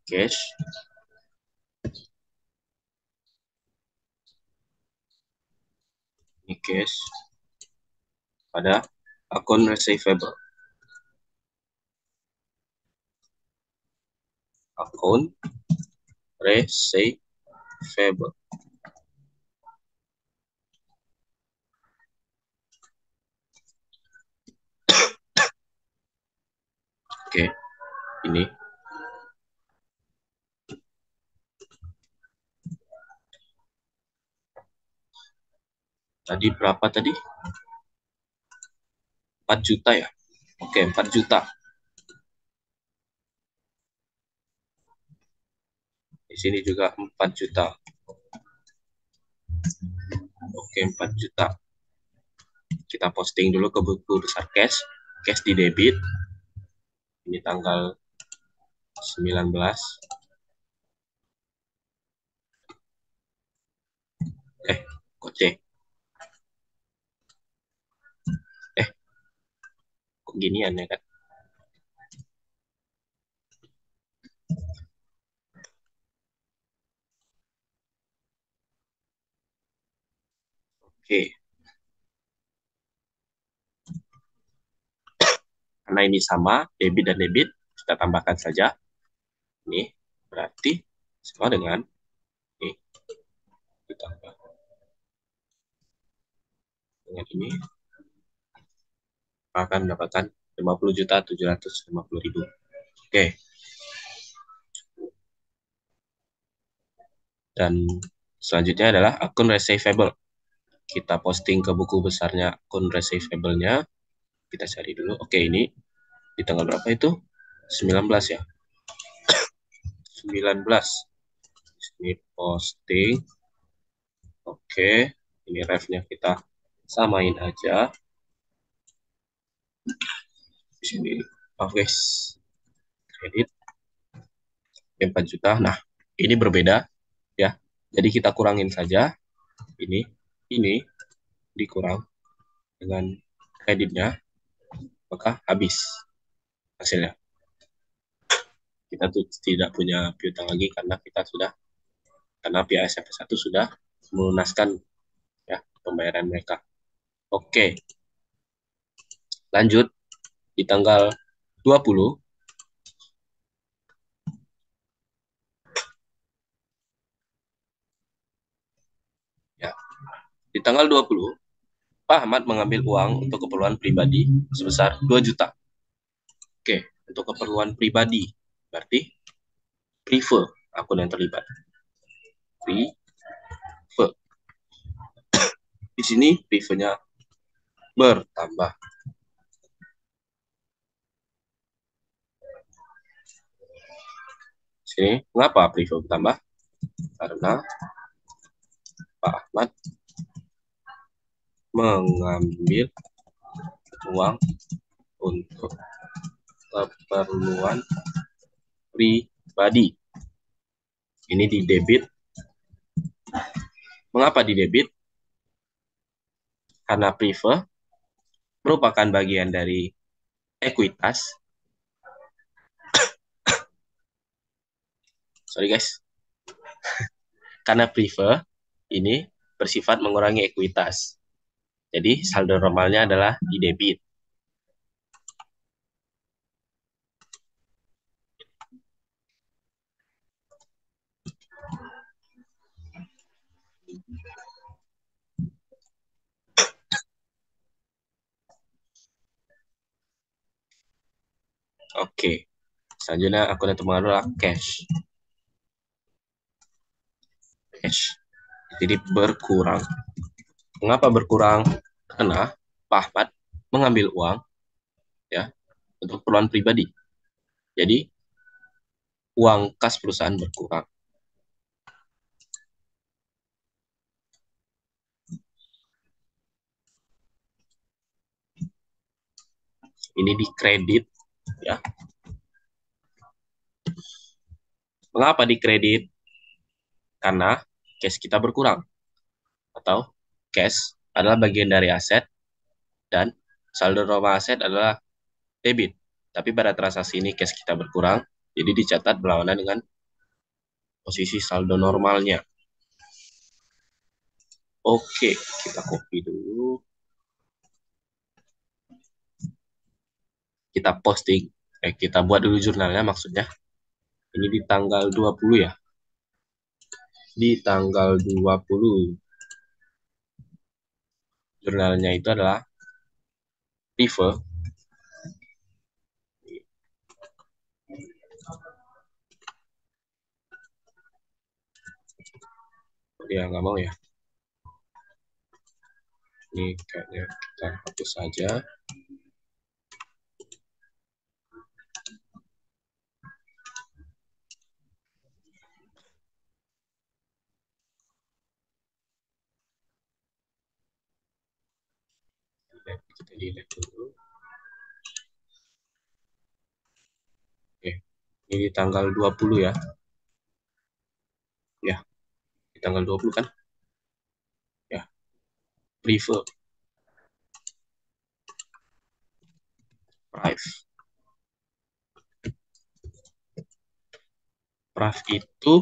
Cash. Ini cash. Pada akun receivable. Akun receivable. Oke, ini. Tadi berapa tadi? 4 juta ya? Oke, 4 juta. Di sini juga 4 juta. Oke, 4 juta. Kita posting dulu ke buku besar cash. Cash di debit. Ini tanggal 19. Kok C? Kok ginian ya kan? Oke. Karena ini sama, debit dan debit, kita tambahkan saja. Ini berarti sama dengan ini ditambah dengan ini akan mendapatkan 50.750.000. Oke. Dan selanjutnya adalah akun receivable. Kita posting ke buku besarnya akun receivable-nya. Kita cari dulu. Oke, ini di tanggal berapa itu? 19 ya. 19. Ini posting. Oke, ini ref-nya kita samain aja. Di sini. Oke, kredit 4 juta. Nah, ini berbeda ya. Jadi kita kurangin saja ini dikurang dengan kreditnya, maka habis hasilnya. Kita tuh tidak punya piutang lagi karena pihak SMP1 sudah melunaskan ya pembayaran mereka. Oke, lanjut di tanggal 20 ya. Di tanggal 20 Pak Ahmad mengambil uang untuk keperluan pribadi sebesar 2 juta. Oke, untuk keperluan pribadi berarti prive akun yang terlibat. Prive. Di sini privenya bertambah. Sini, mengapa prive bertambah? Karena Pak Ahmad mengambil uang untuk keperluan pribadi. Ini di debit. Mengapa di debit? Karena prive merupakan bagian dari ekuitas. Sorry guys. Karena prive ini bersifat mengurangi ekuitas. Jadi saldo normalnya adalah di debit. Oke. Selanjutnya akun yang terpengaruh adalah cash. Cash. Jadi berkurang. Mengapa berkurang? Karena Pak Ahmad mengambil uang ya untuk keperluan pribadi. Jadi uang kas perusahaan berkurang. Ini di kredit ya. Mengapa di kredit? Karena cash kita berkurang atau cash adalah bagian dari aset dan saldo normal aset adalah debit. Tapi pada transaksi ini cash kita berkurang, jadi dicatat berlawanan dengan posisi saldo normalnya. Oke, kita copy dulu. Kita posting. Kita buat dulu jurnalnya maksudnya. Ini di tanggal 20 ya. Di tanggal 20. Jurnalnya itu adalah Rive. Dia nggak mau ya. Ini kayaknya kita hapus saja. Kita delete dulu. Oke. Ini di tanggal 20 ya. Ya, di tanggal 20 kan? Ya, Rive. Prive. Prive itu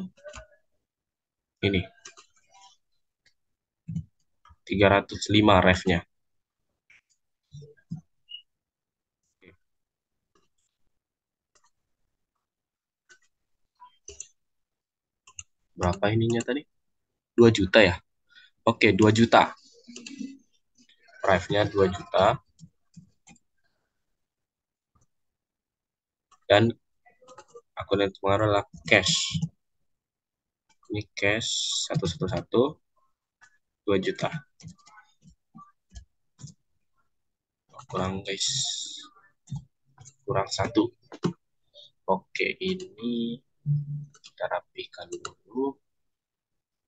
ini 305 refnya. Berapa ininya tadi? 2 juta ya? Oke, 2 juta. Drive-nya 2 juta. Dan akun yang terpengaruh adalah cash. Ini cash 111 2 juta. Kurang guys. Kurang 1. Oke, ini kita rapikan dulu.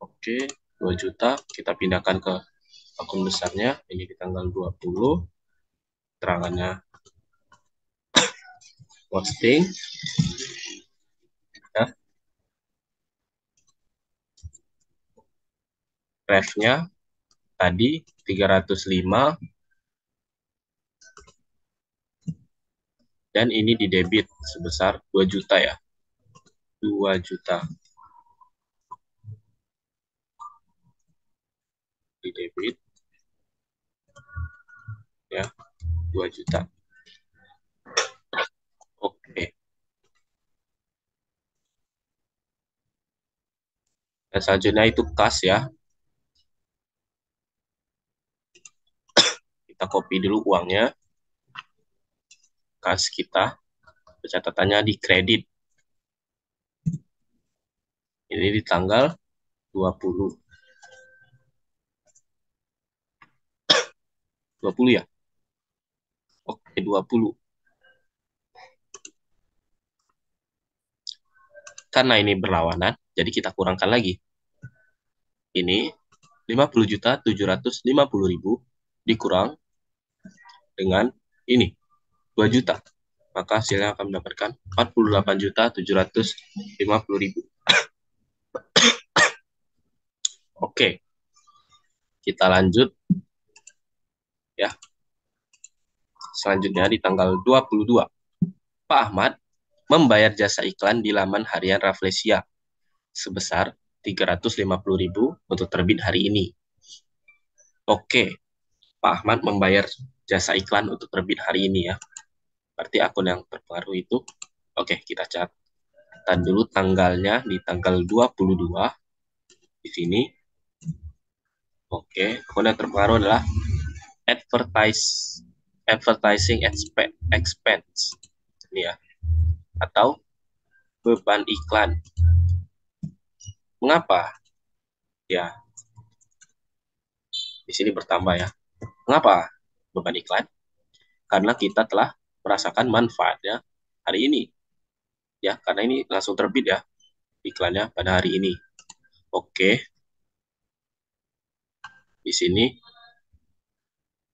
Oke, 2 juta. Kita pindahkan ke akun besarnya. Ini di tanggal 20. Terangannya posting. Ya. Ref-nya tadi 305. Dan ini di debit sebesar 2 juta ya. 2 juta. Di debit. Ya, 2 juta. Oke. Dan selanjutnya itu kas ya. Kita copy dulu uangnya. Kas kita. Pencatatannya di kredit. Ini di tanggal 20. 20 ya? Oke, 20. Karena ini berlawanan, jadi kita kurangkan lagi. Ini 50.750.000 dikurang dengan ini 2 juta. Maka hasilnya akan mendapatkan 48.750.000. Oke. Kita lanjut ya. Selanjutnya di tanggal 22. Pak Ahmad membayar jasa iklan di laman harian Rafflesia sebesar 350.000 untuk terbit hari ini. Oke, Pak Ahmad membayar jasa iklan untuk terbit hari ini ya. Berarti akun yang terpengaruh itu, oke, kita catat dulu tanggalnya di tanggal 22 di sini. Oke, akun yang terpengaruh adalah advertising expense. Ini ya. Atau beban iklan. Mengapa? Ya, di sini bertambah ya. Mengapa beban iklan? Karena kita telah merasakan manfaatnya hari ini. Ya, karena ini langsung terbit ya iklannya pada hari ini. Oke. Di sini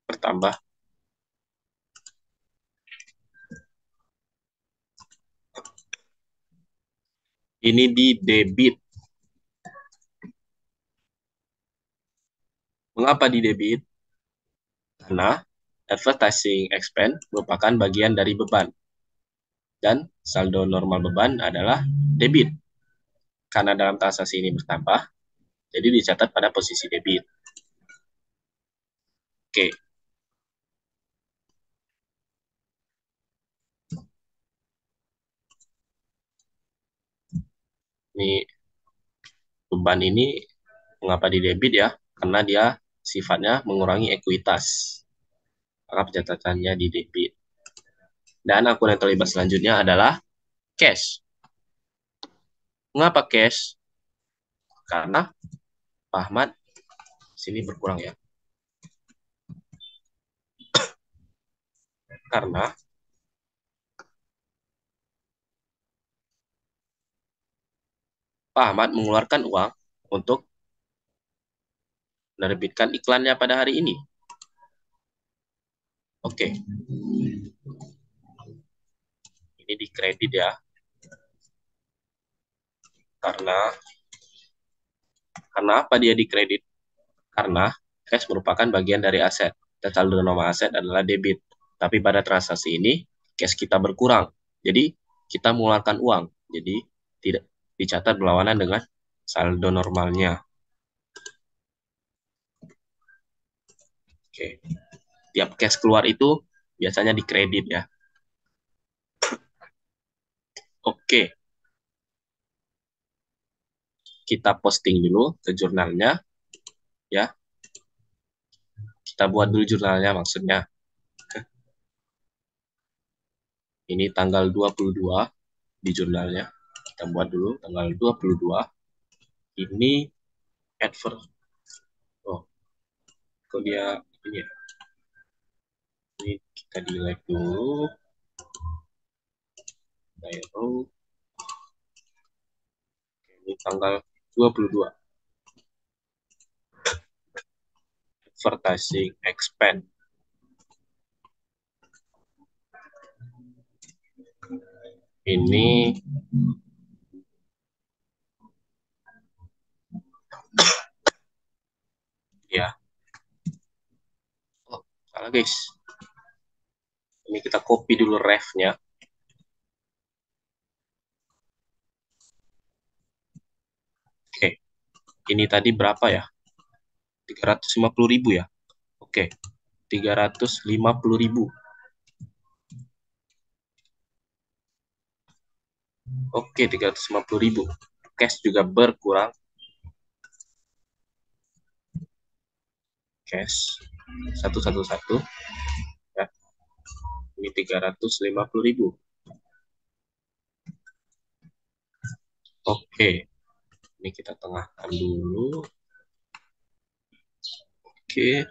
bertambah. Ini di debit. Mengapa di debit? Karena advertising expense merupakan bagian dari beban. Dan saldo normal beban adalah debit. Karena dalam transaksi ini bertambah, jadi dicatat pada posisi debit. Oke. Ini beban ini mengapa di debit ya? Karena dia sifatnya mengurangi ekuitas. Maka pencatatannya di debit. Dan akun yang terlibat selanjutnya adalah cash. Mengapa cash? Karena Pak Ahmad sini berkurang ya. Karena Pak Ahmad mengeluarkan uang untuk menerbitkan iklannya pada hari ini. Oke. Ini di kredit ya. Karena apa dia di kredit? Karena cash merupakan bagian dari aset. Dan saldo normal aset adalah debit. Tapi pada transaksi ini, cash kita berkurang. Jadi, kita mengeluarkan uang. Jadi, tidak dicatat berlawanan dengan saldo normalnya. Oke. Tiap cash keluar itu biasanya di kredit ya. Oke. Kita posting dulu ke jurnalnya. Ya. Kita buat dulu jurnalnya maksudnya. Ini tanggal 22 di jurnalnya. Kita buat dulu tanggal 22. Ini adverb. Oh, kok dia ini ya? Ini kita delete dulu. Baru ini tanggal 22. Advertising expand. Ini ya. Oh, salah guys. Ini kita copy dulu ref-nya. Oke. Ini tadi berapa ya? 350.000 ya? Oke. 350.000. Oke, 350.000. Cash juga berkurang. Cash 111 ya. Ini 350.000. Oke, ini kita tengahkan dulu. Oke,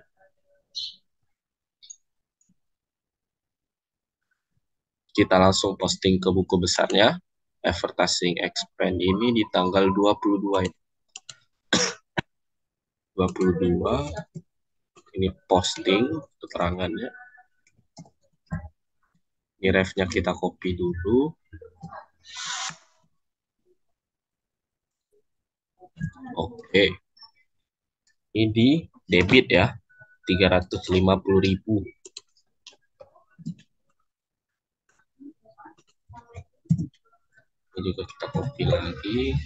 kita langsung posting ke buku besarnya. Advertising expand ini di tanggal 22 ini. 22 ini posting keterangannya. Ini ref-nya kita copy dulu. Oke. Ini di debit ya. 350.000. Ini juga kita copy lagi.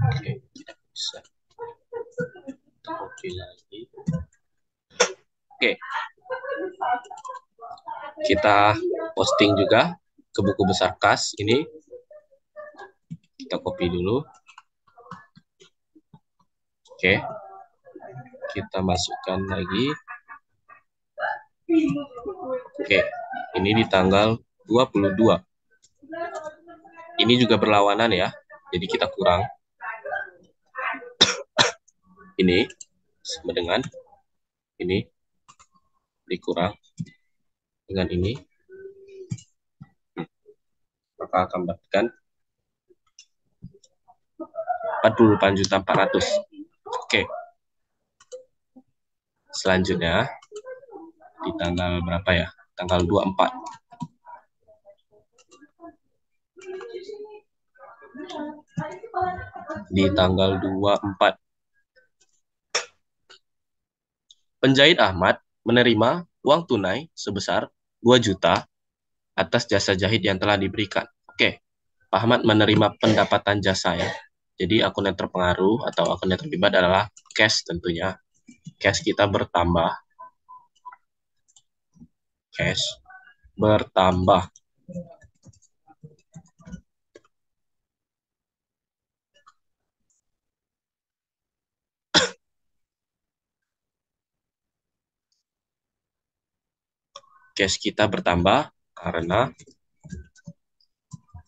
Oke, tidak bisa. Kita copy lagi. Oke. Kita posting juga ke buku besar kas ini. Kita copy dulu. Oke. Kita masukkan lagi. Oke. Ini di tanggal 22. Ini juga berlawanan ya. Jadi kita kurang. Ini sama dengan ini dikurang dengan ini. Maka akan mendapatkan 48.400.000. Oke. Selanjutnya di tanggal berapa ya? Tanggal 24. Di tanggal 24. Penjahit Ahmad menerima uang tunai sebesar 2 juta atas jasa jahit yang telah diberikan. Oke, Pak Ahmad menerima pendapatan jasa ya. Jadi akun yang terpengaruh atau akun yang terlibat adalah cash tentunya. Cash kita bertambah. Cash bertambah. Cash kita bertambah karena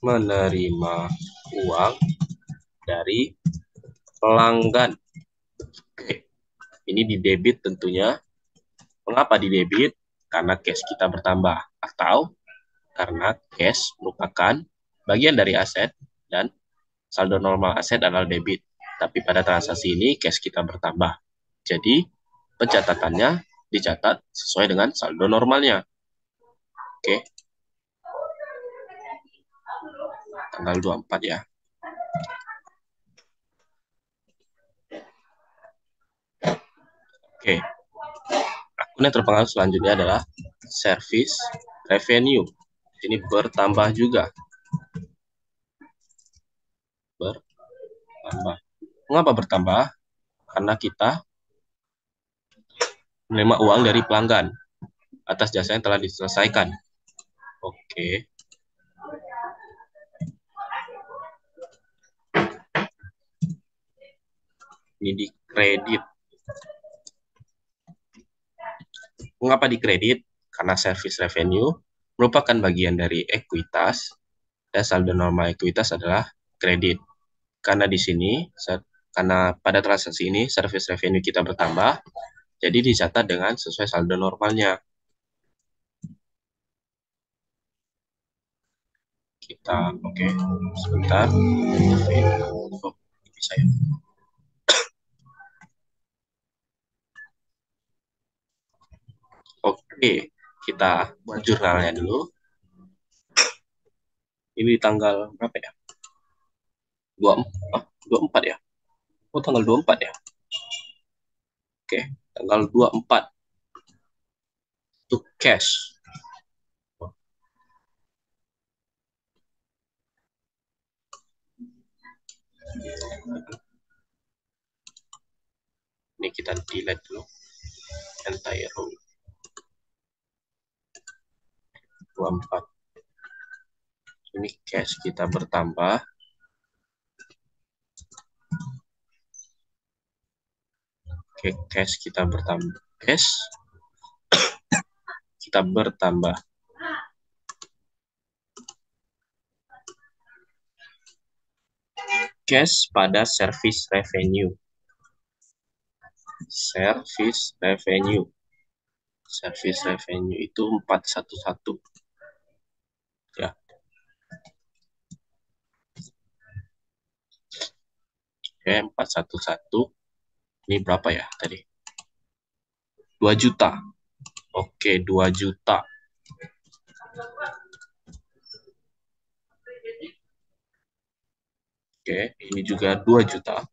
menerima uang dari pelanggan. Oke, ini di debit tentunya. Mengapa di debit? Karena cash kita bertambah. Atau karena cash merupakan bagian dari aset dan saldo normal aset adalah debit. Tapi pada transaksi ini cash kita bertambah. Jadi pencatatannya dicatat sesuai dengan saldo normalnya. Oke. Tanggal 24 ya. Oke. Akun yang terpengaruh selanjutnya adalah service revenue. Ini bertambah juga. Bertambah. Mengapa bertambah? Karena kita menerima uang dari pelanggan atas jasa yang telah diselesaikan. Oke. Ini di kredit. Mengapa dikredit? Karena service revenue merupakan bagian dari ekuitas dan saldo normal ekuitas adalah kredit. Karena di sini, karena pada transaksi ini service revenue kita bertambah, jadi dicatat dengan sesuai saldo normalnya. Kita, oke, sebentar. Oh, bisa ya. Oke, kita buat jurnalnya dulu. Ini tanggal berapa ya? 24 ya? Oh, tanggal 24 ya? Oke, tanggal 24 untuk cash. Ini kita delete dulu entire row. 24. Ini cash kita bertambah. Oke, cash kita bertambah. Cash kita bertambah. Cash pada service revenue. Service revenue. Service revenue itu 411. Ya. Oke, 411. Ini berapa ya tadi? 2 juta. Oke, 2 juta. Oke, ini juga 2 juta.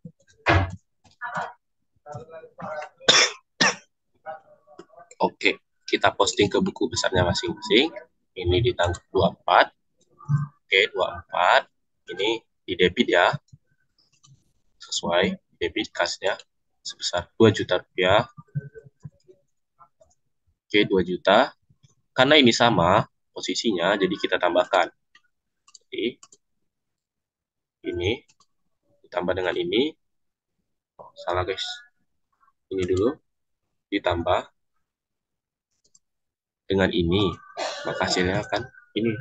Oke, kita posting ke buku besarnya masing-masing. Ini di tanggal 24. Oke, 24. Ini di debit ya. Sesuai debit kasnya sebesar 2 juta rupiah. Oke, 2 juta. Karena ini sama posisinya, jadi kita tambahkan. Jadi, ini ditambah dengan ini. Oh, salah guys. Ini dulu ditambah dengan ini. Maka hasilnya akan ini.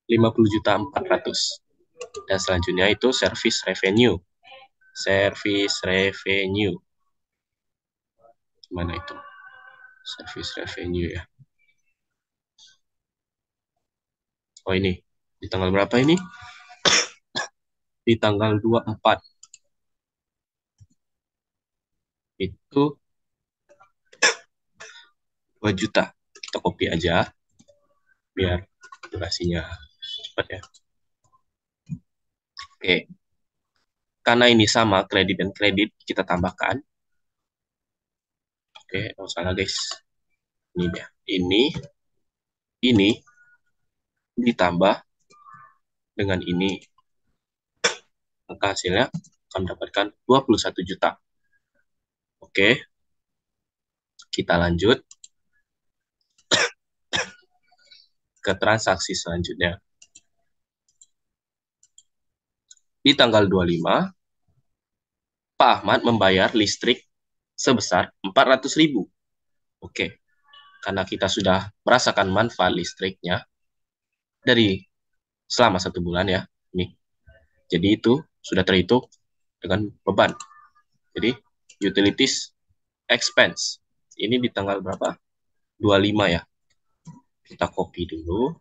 50.400.000. Dan selanjutnya itu service revenue. Service revenue. Gimana itu? Service revenue ya. Oh ini. Di tanggal berapa ini? Di tanggal 24. Itu 2 juta. Kita copy aja. Biar durasinya cepat ya. Oke. Karena ini sama kredit dan kredit, kita tambahkan. Oke, oh salah guys. Ini dia. Ini ditambah dengan ini. Maka hasilnya akan mendapatkan 21 juta. Oke. Kita lanjut ke transaksi selanjutnya. Di tanggal 25, Pak Ahmad membayar listrik sebesar 400.000. Oke, karena kita sudah merasakan manfaat listriknya dari selama 1 bulan ya. Nih. Jadi itu sudah terhitung dengan beban. Jadi utilities expense. Ini di tanggal berapa? 25 ya. Kita copy dulu.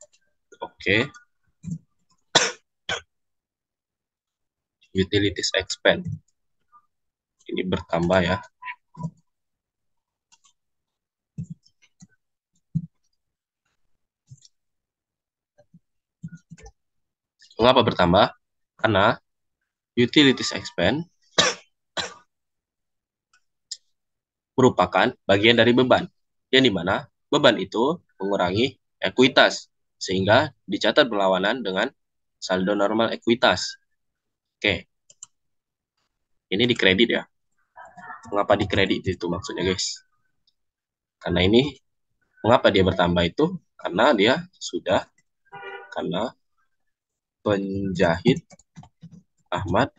Oke. Utilities expense. Ini bertambah ya. Mengapa bertambah? Karena utilities expense merupakan bagian dari beban, yang dimana beban itu mengurangi ekuitas, sehingga dicatat berlawanan dengan saldo normal ekuitas. Oke, ini dikredit ya. Mengapa dikredit itu maksudnya guys? Karena ini, mengapa dia bertambah itu? Karena dia sudah, karena penjahit Ahmad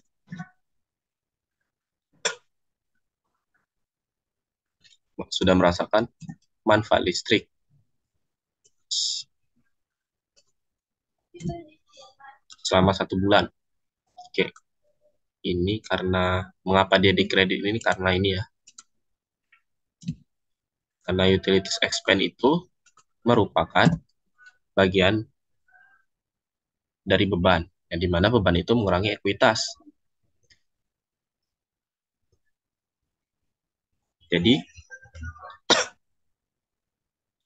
sudah merasakan manfaat listrik selama 1 bulan. Oke, ini karena mengapa dia dikredit ini karena ini ya. Karena utilities expense itu merupakan bagian dari beban, yang dimana beban itu mengurangi ekuitas. Jadi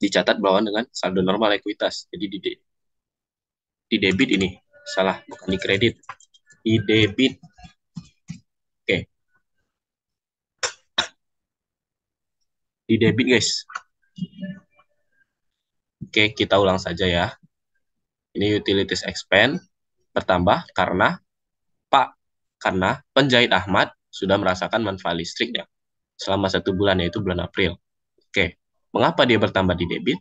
dicatat berlawanan dengan saldo normal ekuitas. Jadi di debit ini salah, bukan di kredit, di debit. Oke, di debit guys. Oke, kita ulang saja ya. Ini utilities expense bertambah karena penjahit Ahmad sudah merasakan manfaat listriknya selama 1 bulan, yaitu bulan April. Oke, mengapa dia bertambah di debit?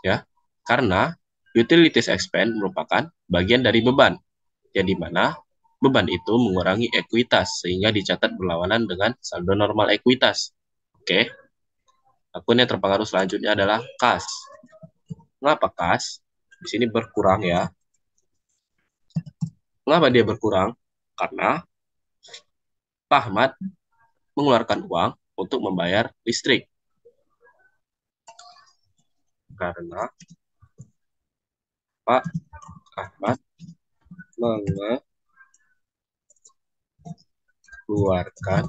Ya, karena utilities expense merupakan bagian dari beban, yang dimana beban itu mengurangi ekuitas sehingga dicatat berlawanan dengan saldo normal ekuitas. Oke, akun yang terpengaruh selanjutnya adalah kas. Mengapa kas? Di sini berkurang ya. Mengapa dia berkurang? Karena Pak Ahmad mengeluarkan uang untuk membayar listrik. Karena Pak Ahmad mengeluarkan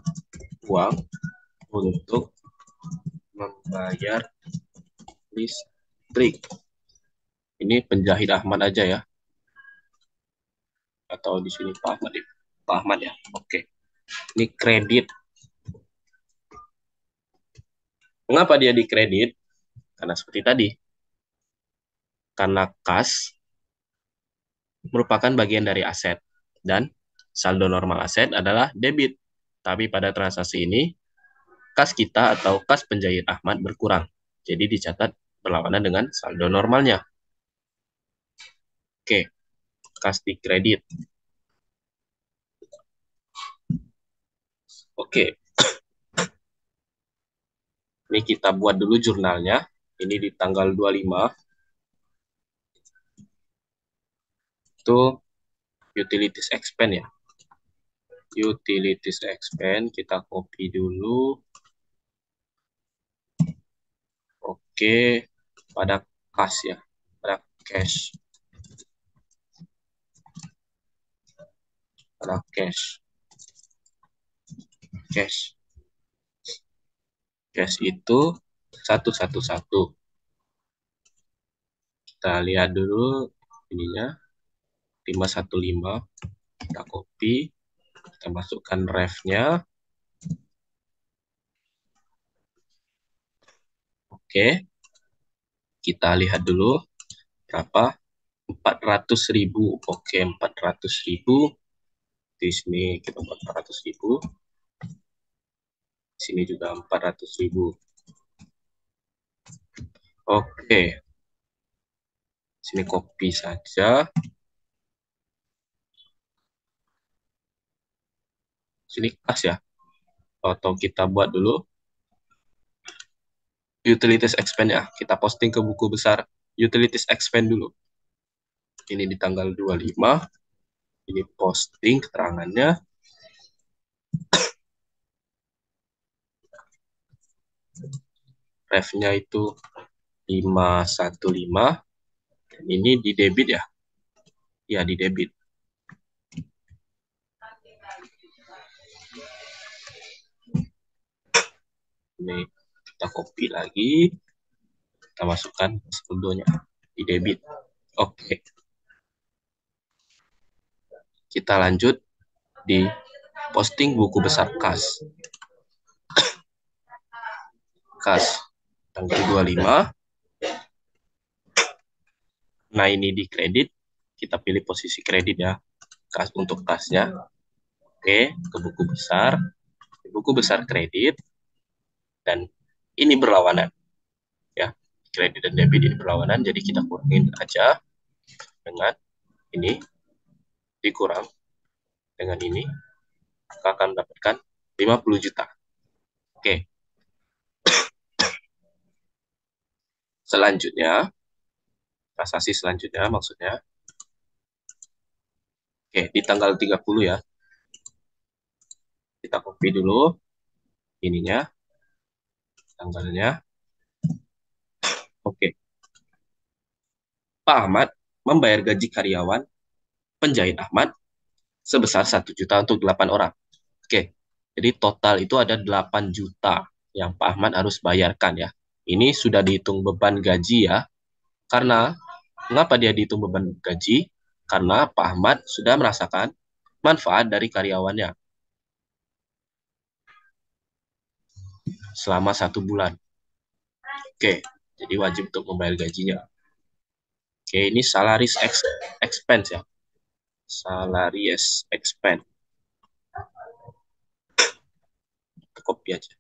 uang untuk membayar listrik. Ini penjahit Ahmad aja ya. Atau di sini Pak Ahmad ya. Pak Ahmad ya. Oke. Ini kredit. Mengapa dia dikredit? Karena seperti tadi. Karena kas merupakan bagian dari aset. Dan saldo normal aset adalah debit. Tapi pada transaksi ini, kas kita atau kas penjahit Ahmad berkurang. Jadi dicatat berlawanan dengan saldo normalnya. Oke, kas dikredit. Oke, ini kita buat dulu jurnalnya. Ini di tanggal 25. Itu utilities expense ya. Utilities expense kita copy dulu. Oke, pada kas ya, pada cash. Pada cash. Cash. Cash itu 111. Kita lihat dulu ininya 515. Kita copy, kita masukkan ref-nya. Oke, kita lihat dulu berapa. 400.000. Oke, 400.000. Di sini kita buat 400.000. Di sini juga 400.000. Oke, sini copy saja. Sini kas ya. Atau kita buat dulu utilities expense ya. Kita posting ke buku besar utilities expense dulu. Ini di tanggal 25. Ini posting keterangannya. Ref-nya itu 515. Dan ini di debit ya. Ya, di debit. Ini kita copy lagi. Kita masukkan saldonya di debit. Oke. Kita lanjut di posting buku besar kas. Kas tanggal 25. Nah, ini di kredit. Kita pilih posisi kredit ya. Kas untuk kasnya. Oke, ke buku besar. Buku besar kredit. Dan ini berlawanan. Ya, kredit dan debit ini berlawanan. Jadi kita kurangin aja dengan ini. Dikurang dengan ini. Maka akan mendapatkan 50 juta. Oke. Selanjutnya, transaksi selanjutnya maksudnya, oke, di tanggal 30 ya, kita copy dulu ininya, tanggalnya. Oke, Pak Ahmad membayar gaji karyawan penjahit Ahmad sebesar 1 juta untuk 8 orang. Oke, jadi total itu ada 8 juta yang Pak Ahmad harus bayarkan ya. Ini sudah dihitung beban gaji ya. Karena, mengapa dia dihitung beban gaji? Karena Pak Ahmad sudah merasakan manfaat dari karyawannya selama 1 bulan. Oke, jadi wajib untuk membayar gajinya. Oke, ini expense ya. Salaries expense. Copy aja.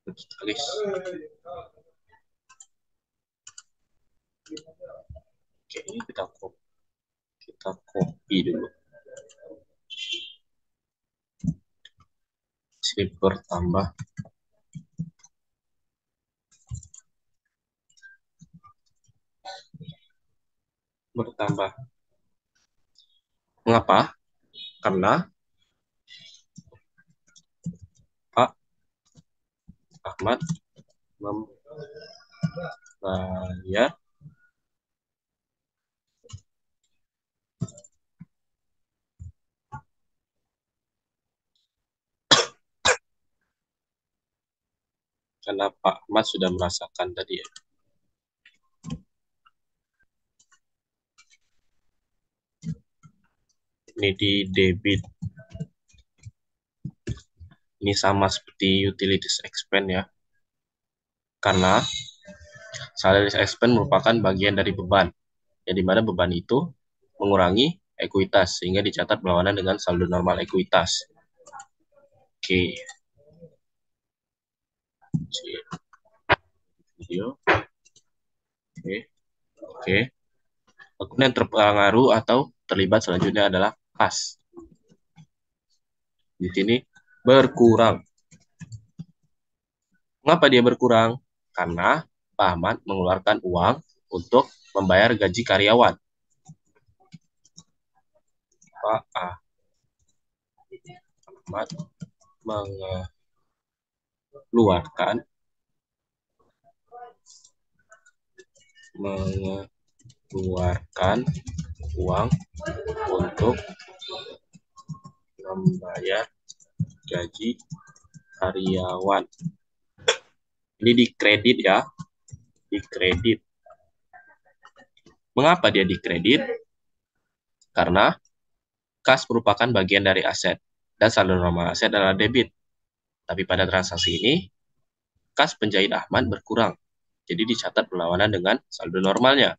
Tulis. Oke, ini kita copy dulu. Sini bertambah. Bertambah. Mengapa? Karena Pak Ahmad membayar karena Pak Ahmad sudah merasakan tadi ya. Ini di debit. Ini sama seperti utilities expense ya. Karena salaries expense merupakan bagian dari beban. Yang dimana beban itu mengurangi ekuitas sehingga dicatat berlawanan dengan saldo normal ekuitas. Oke. Video. Oke. Oke. Akun yang terpengaruh atau terlibat selanjutnya adalah kas. Di sini berkurang. Mengapa dia berkurang? Karena Pak Ahmad mengeluarkan uang untuk membayar gaji karyawan. Pak Ahmad mengeluarkan uang untuk membayar gaji karyawan. Ini dikredit ya, dikredit. Mengapa dia dikredit? Karena kas merupakan bagian dari aset dan saldo normal aset adalah debit. Tapi pada transaksi ini, kas penjahit Ahmad berkurang. Jadi dicatat berlawanan dengan saldo normalnya.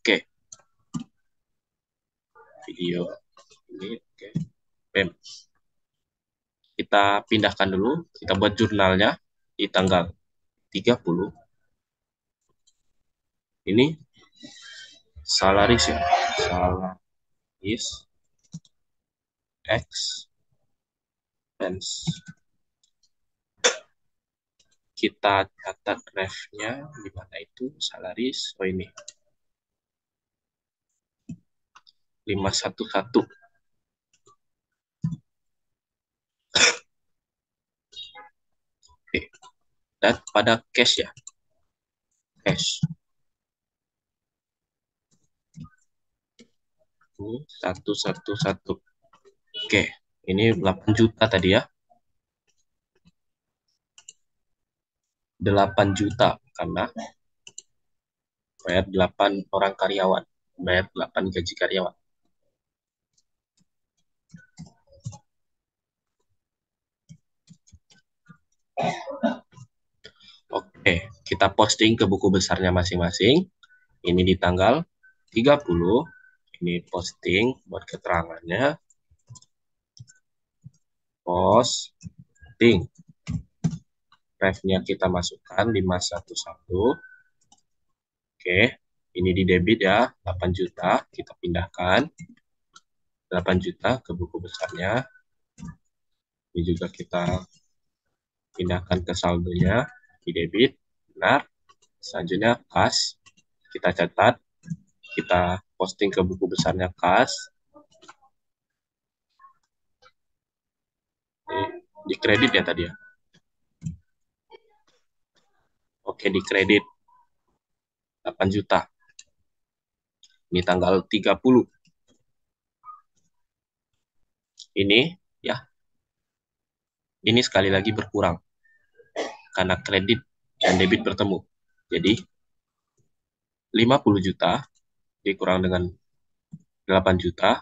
Oke. Video ini oke. Bam. Kita pindahkan dulu, kita buat jurnalnya di tanggal 30. Ini salaris ya. Salaris expense. Kita catat ref-nya di mana itu salaris. Oh ini 511. Oke. Dan pada cash ya. Cash. Ini 111. Oke, ini 8 juta tadi ya. 8 juta karena bayar 8 orang karyawan, bayar 8 gaji karyawan. Oke, kita posting ke buku besarnya masing-masing. Ini di tanggal 30. Ini posting buat keterangannya. Posting. Ref-nya kita masukkan 511. Oke, ini di debit ya, 8 juta. Kita pindahkan 8 juta ke buku besarnya. Ini juga kita pindahkan ke saldonya di debit. Benar. Selanjutnya kas, kita catat, kita posting ke buku besarnya kas. Di kredit ya tadi ya. Oke, di kredit 8 juta. Ini tanggal 30. Ini ya, ini sekali lagi berkurang karena kredit dan debit bertemu. Jadi 50 juta dikurang dengan 8 juta,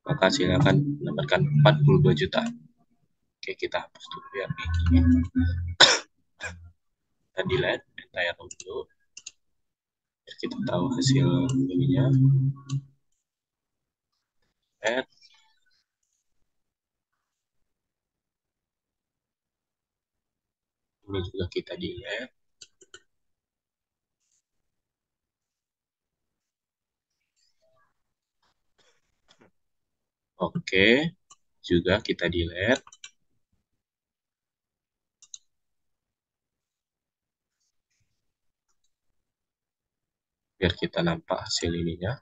maka hasilnya akan mendapatkan 42 juta. Oke, kita hapus dulu biar ini. Kita delete entire dulu. Biar kita tahu hasil ininya. Add. Ini juga kita delete. Oke, juga kita delete. Biar kita nampak hasil ininya.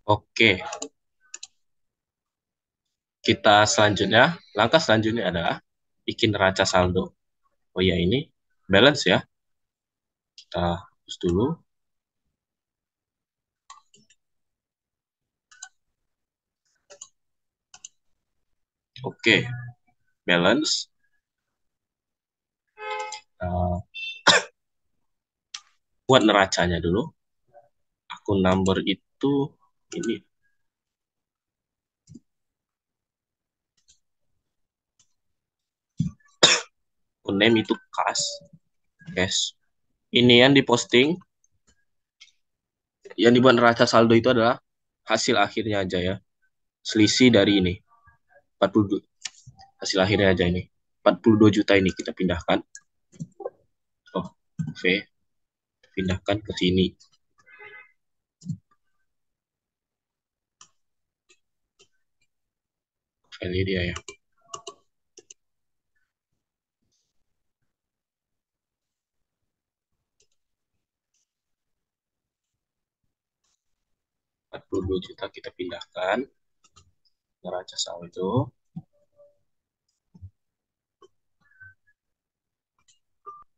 Oke, langkah selanjutnya adalah bikin neraca saldo. Oh ya, ini balance ya. Kita hapus dulu. Oke, balance. Uh, buat neracanya dulu. Akun number itu ini. Akun name itu cash. Ini yang diposting, yang dibuat neraca saldo itu adalah hasil akhirnya aja ya. Selisih dari ini. 42. Hasil akhirnya aja ini. 42 juta ini kita pindahkan. Oh, V. Pindahkan ke sini. Value dia ya. Juta kita pindahkan neraca saldo.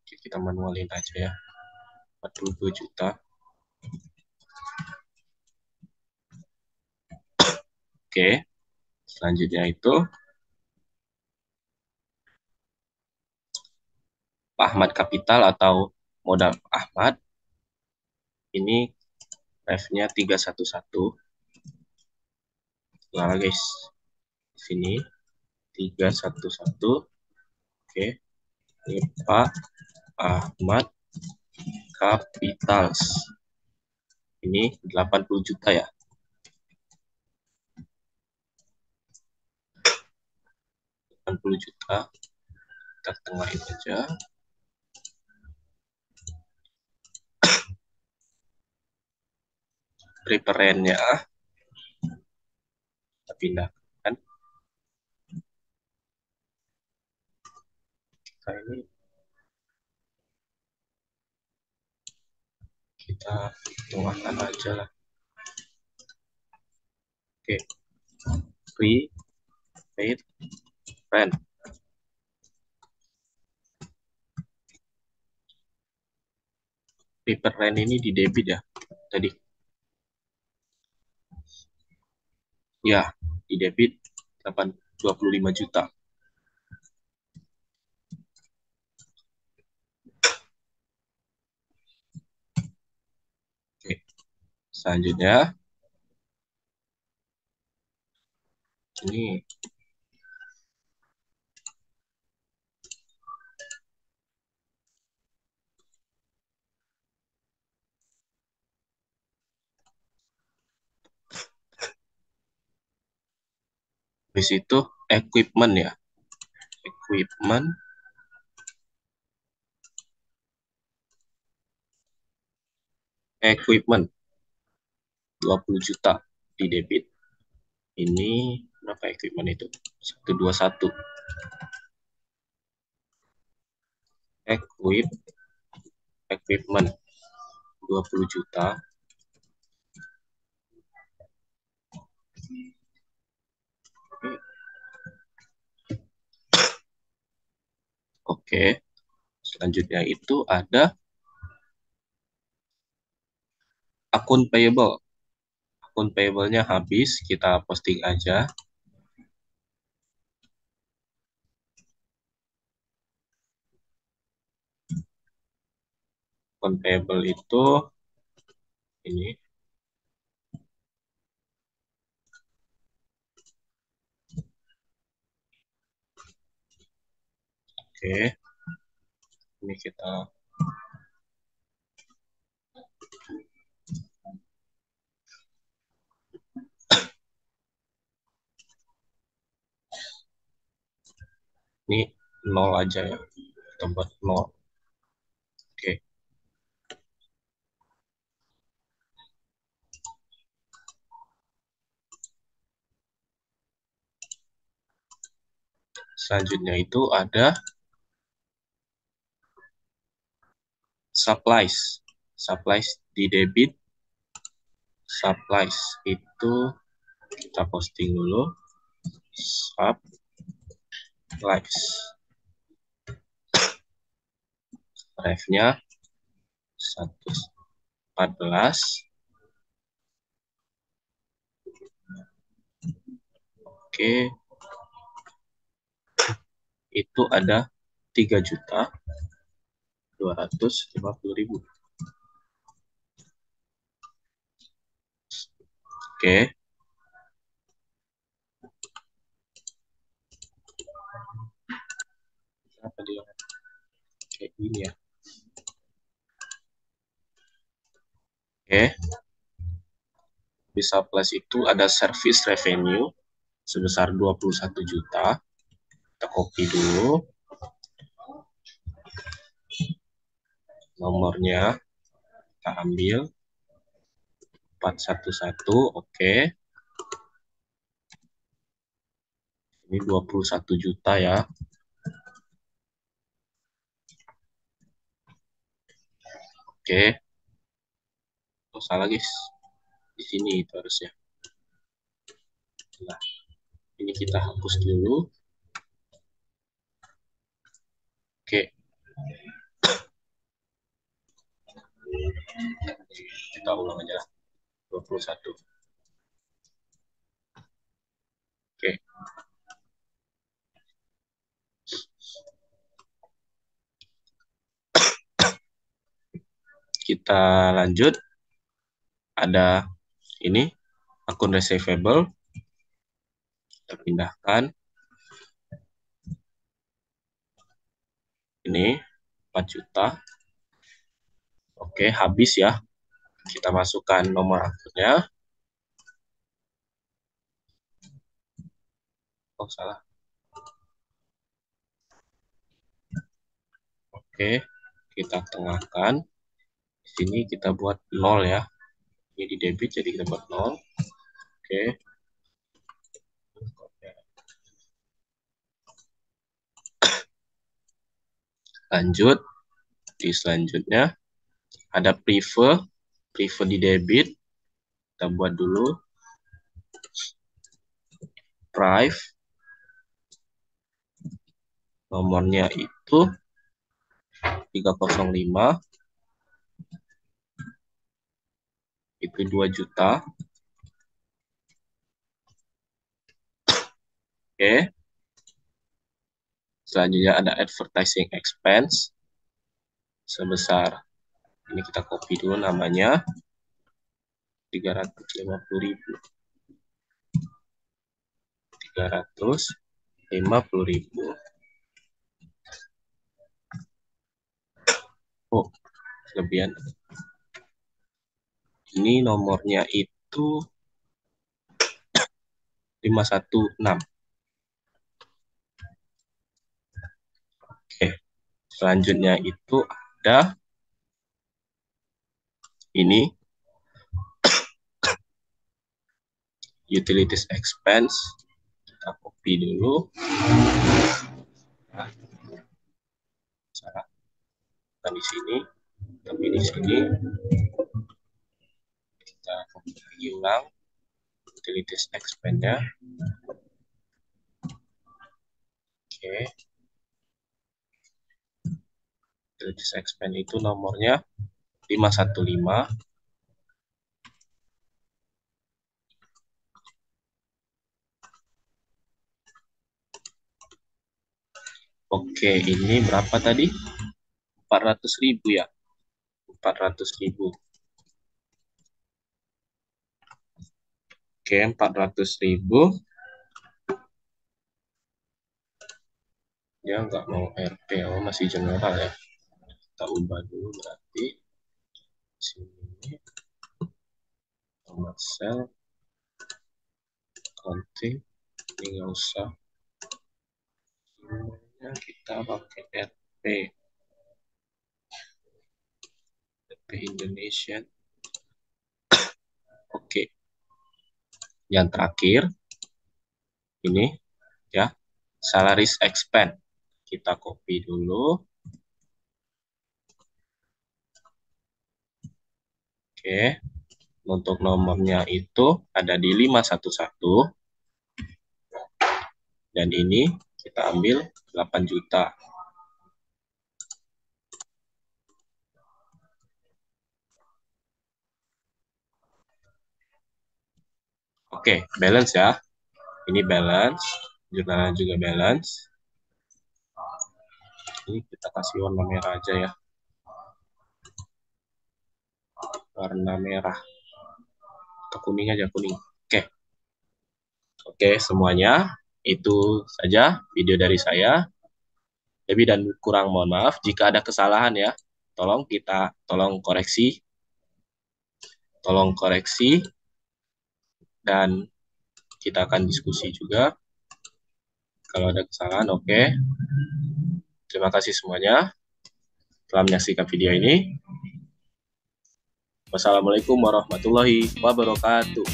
Kita manualin aja ya. 42 juta. Oke. Selanjutnya itu Ahmad Capital atau modal Ahmad. Ini ref-nya 311. Nah, guys. Di sini 311. Oke. Ini Pak Ahmad Capitals. Ini 80 juta ya. 80 juta. Kita tengahin aja. Referennya kita pindahkan. Kita ini kita tuangkan aja lah. Oke. Free paid rent. Paper rent ini di debit ya tadi. Ya, di debit 25 juta. Selanjutnya, ini di situ equipment ya. Equipment, equipment 20 juta di debit. Ini berapa equipment itu? 121. Equipment 20 juta. Oke. Selanjutnya itu ada akun payable. Akun payable-nya habis, kita posting aja. Akun payable itu ini. Oke. Ini kita ini 0 aja ya. Kita buat 0. Oke. Selanjutnya itu ada supplies. Supplies di debit. Supplies itu kita posting dulu. Supplies. Ref-nya 114. Oke. Itu ada 3.250.000. Oke. Apa dia? Kayak ini ya. Oke. Di surplus itu ada service revenue sebesar 21 juta. Kita copy dulu. Nomornya kita ambil 411. Oke. Ini 21 juta ya. Oke. Oh, salah guys. Di sini itu harusnya. Nah, ini kita hapus dulu. Oke. Kita ulang aja. 21. Oke. Kita lanjut. Ada ini akun receivable. Kita pindahkan. Ini 4 juta. Oke, habis ya. Kita masukkan nomor akunnya. Oh, salah. Oke, kita tengahkan. Di sini kita buat 0 ya. Ini di debit, jadi kita buat 0. Oke. Lanjut. Di selanjutnya, ada prefer. Prefer di debit. Kita buat dulu. Prive. Nomornya itu 305. Itu 2 juta. Oke. Selanjutnya ada advertising expense. Sebesar, ini kita copy dulu namanya. 350.000. 350.000. Oh, kelebihan. Ini nomornya itu 516. Oke, selanjutnya itu ada ini utilities expense. Kita copy dulu. Nah, salah. Bukan di sini, tapi di sini. Kita copy ulang utilities expense-nya. Oke. Utilities expense itu nomornya 515. Oke, ini berapa tadi? 400.000 ya. 400.000. Oke, 400.000. Dia nggak mau RP, oh masih general ya. Kita ubah dulu berarti. Sini. Nomor sel. Counting. Ini nggak usah. Semuanya kita pakai RP. RP Indonesia. Oke. Yang terakhir. Ini ya. Salaries expense. Kita copy dulu. Oke. Untuk nomornya itu ada di 511. Dan ini kita ambil 8 juta. Oke, balance ya. Ini balance. Jurnalnya juga balance. Ini kita kasih warna merah aja ya. Warna merah. Atau kuning aja, kuning. Oke. Oke, semuanya. Itu saja video dari saya. Lebih dan kurang mohon maaf. Jika ada kesalahan ya, tolong koreksi. Tolong koreksi. Dan kita akan diskusi juga. Kalau ada kesalahan, oke. Terima kasih semuanya telah menyaksikan video ini. Wassalamualaikum warahmatullahi wabarakatuh.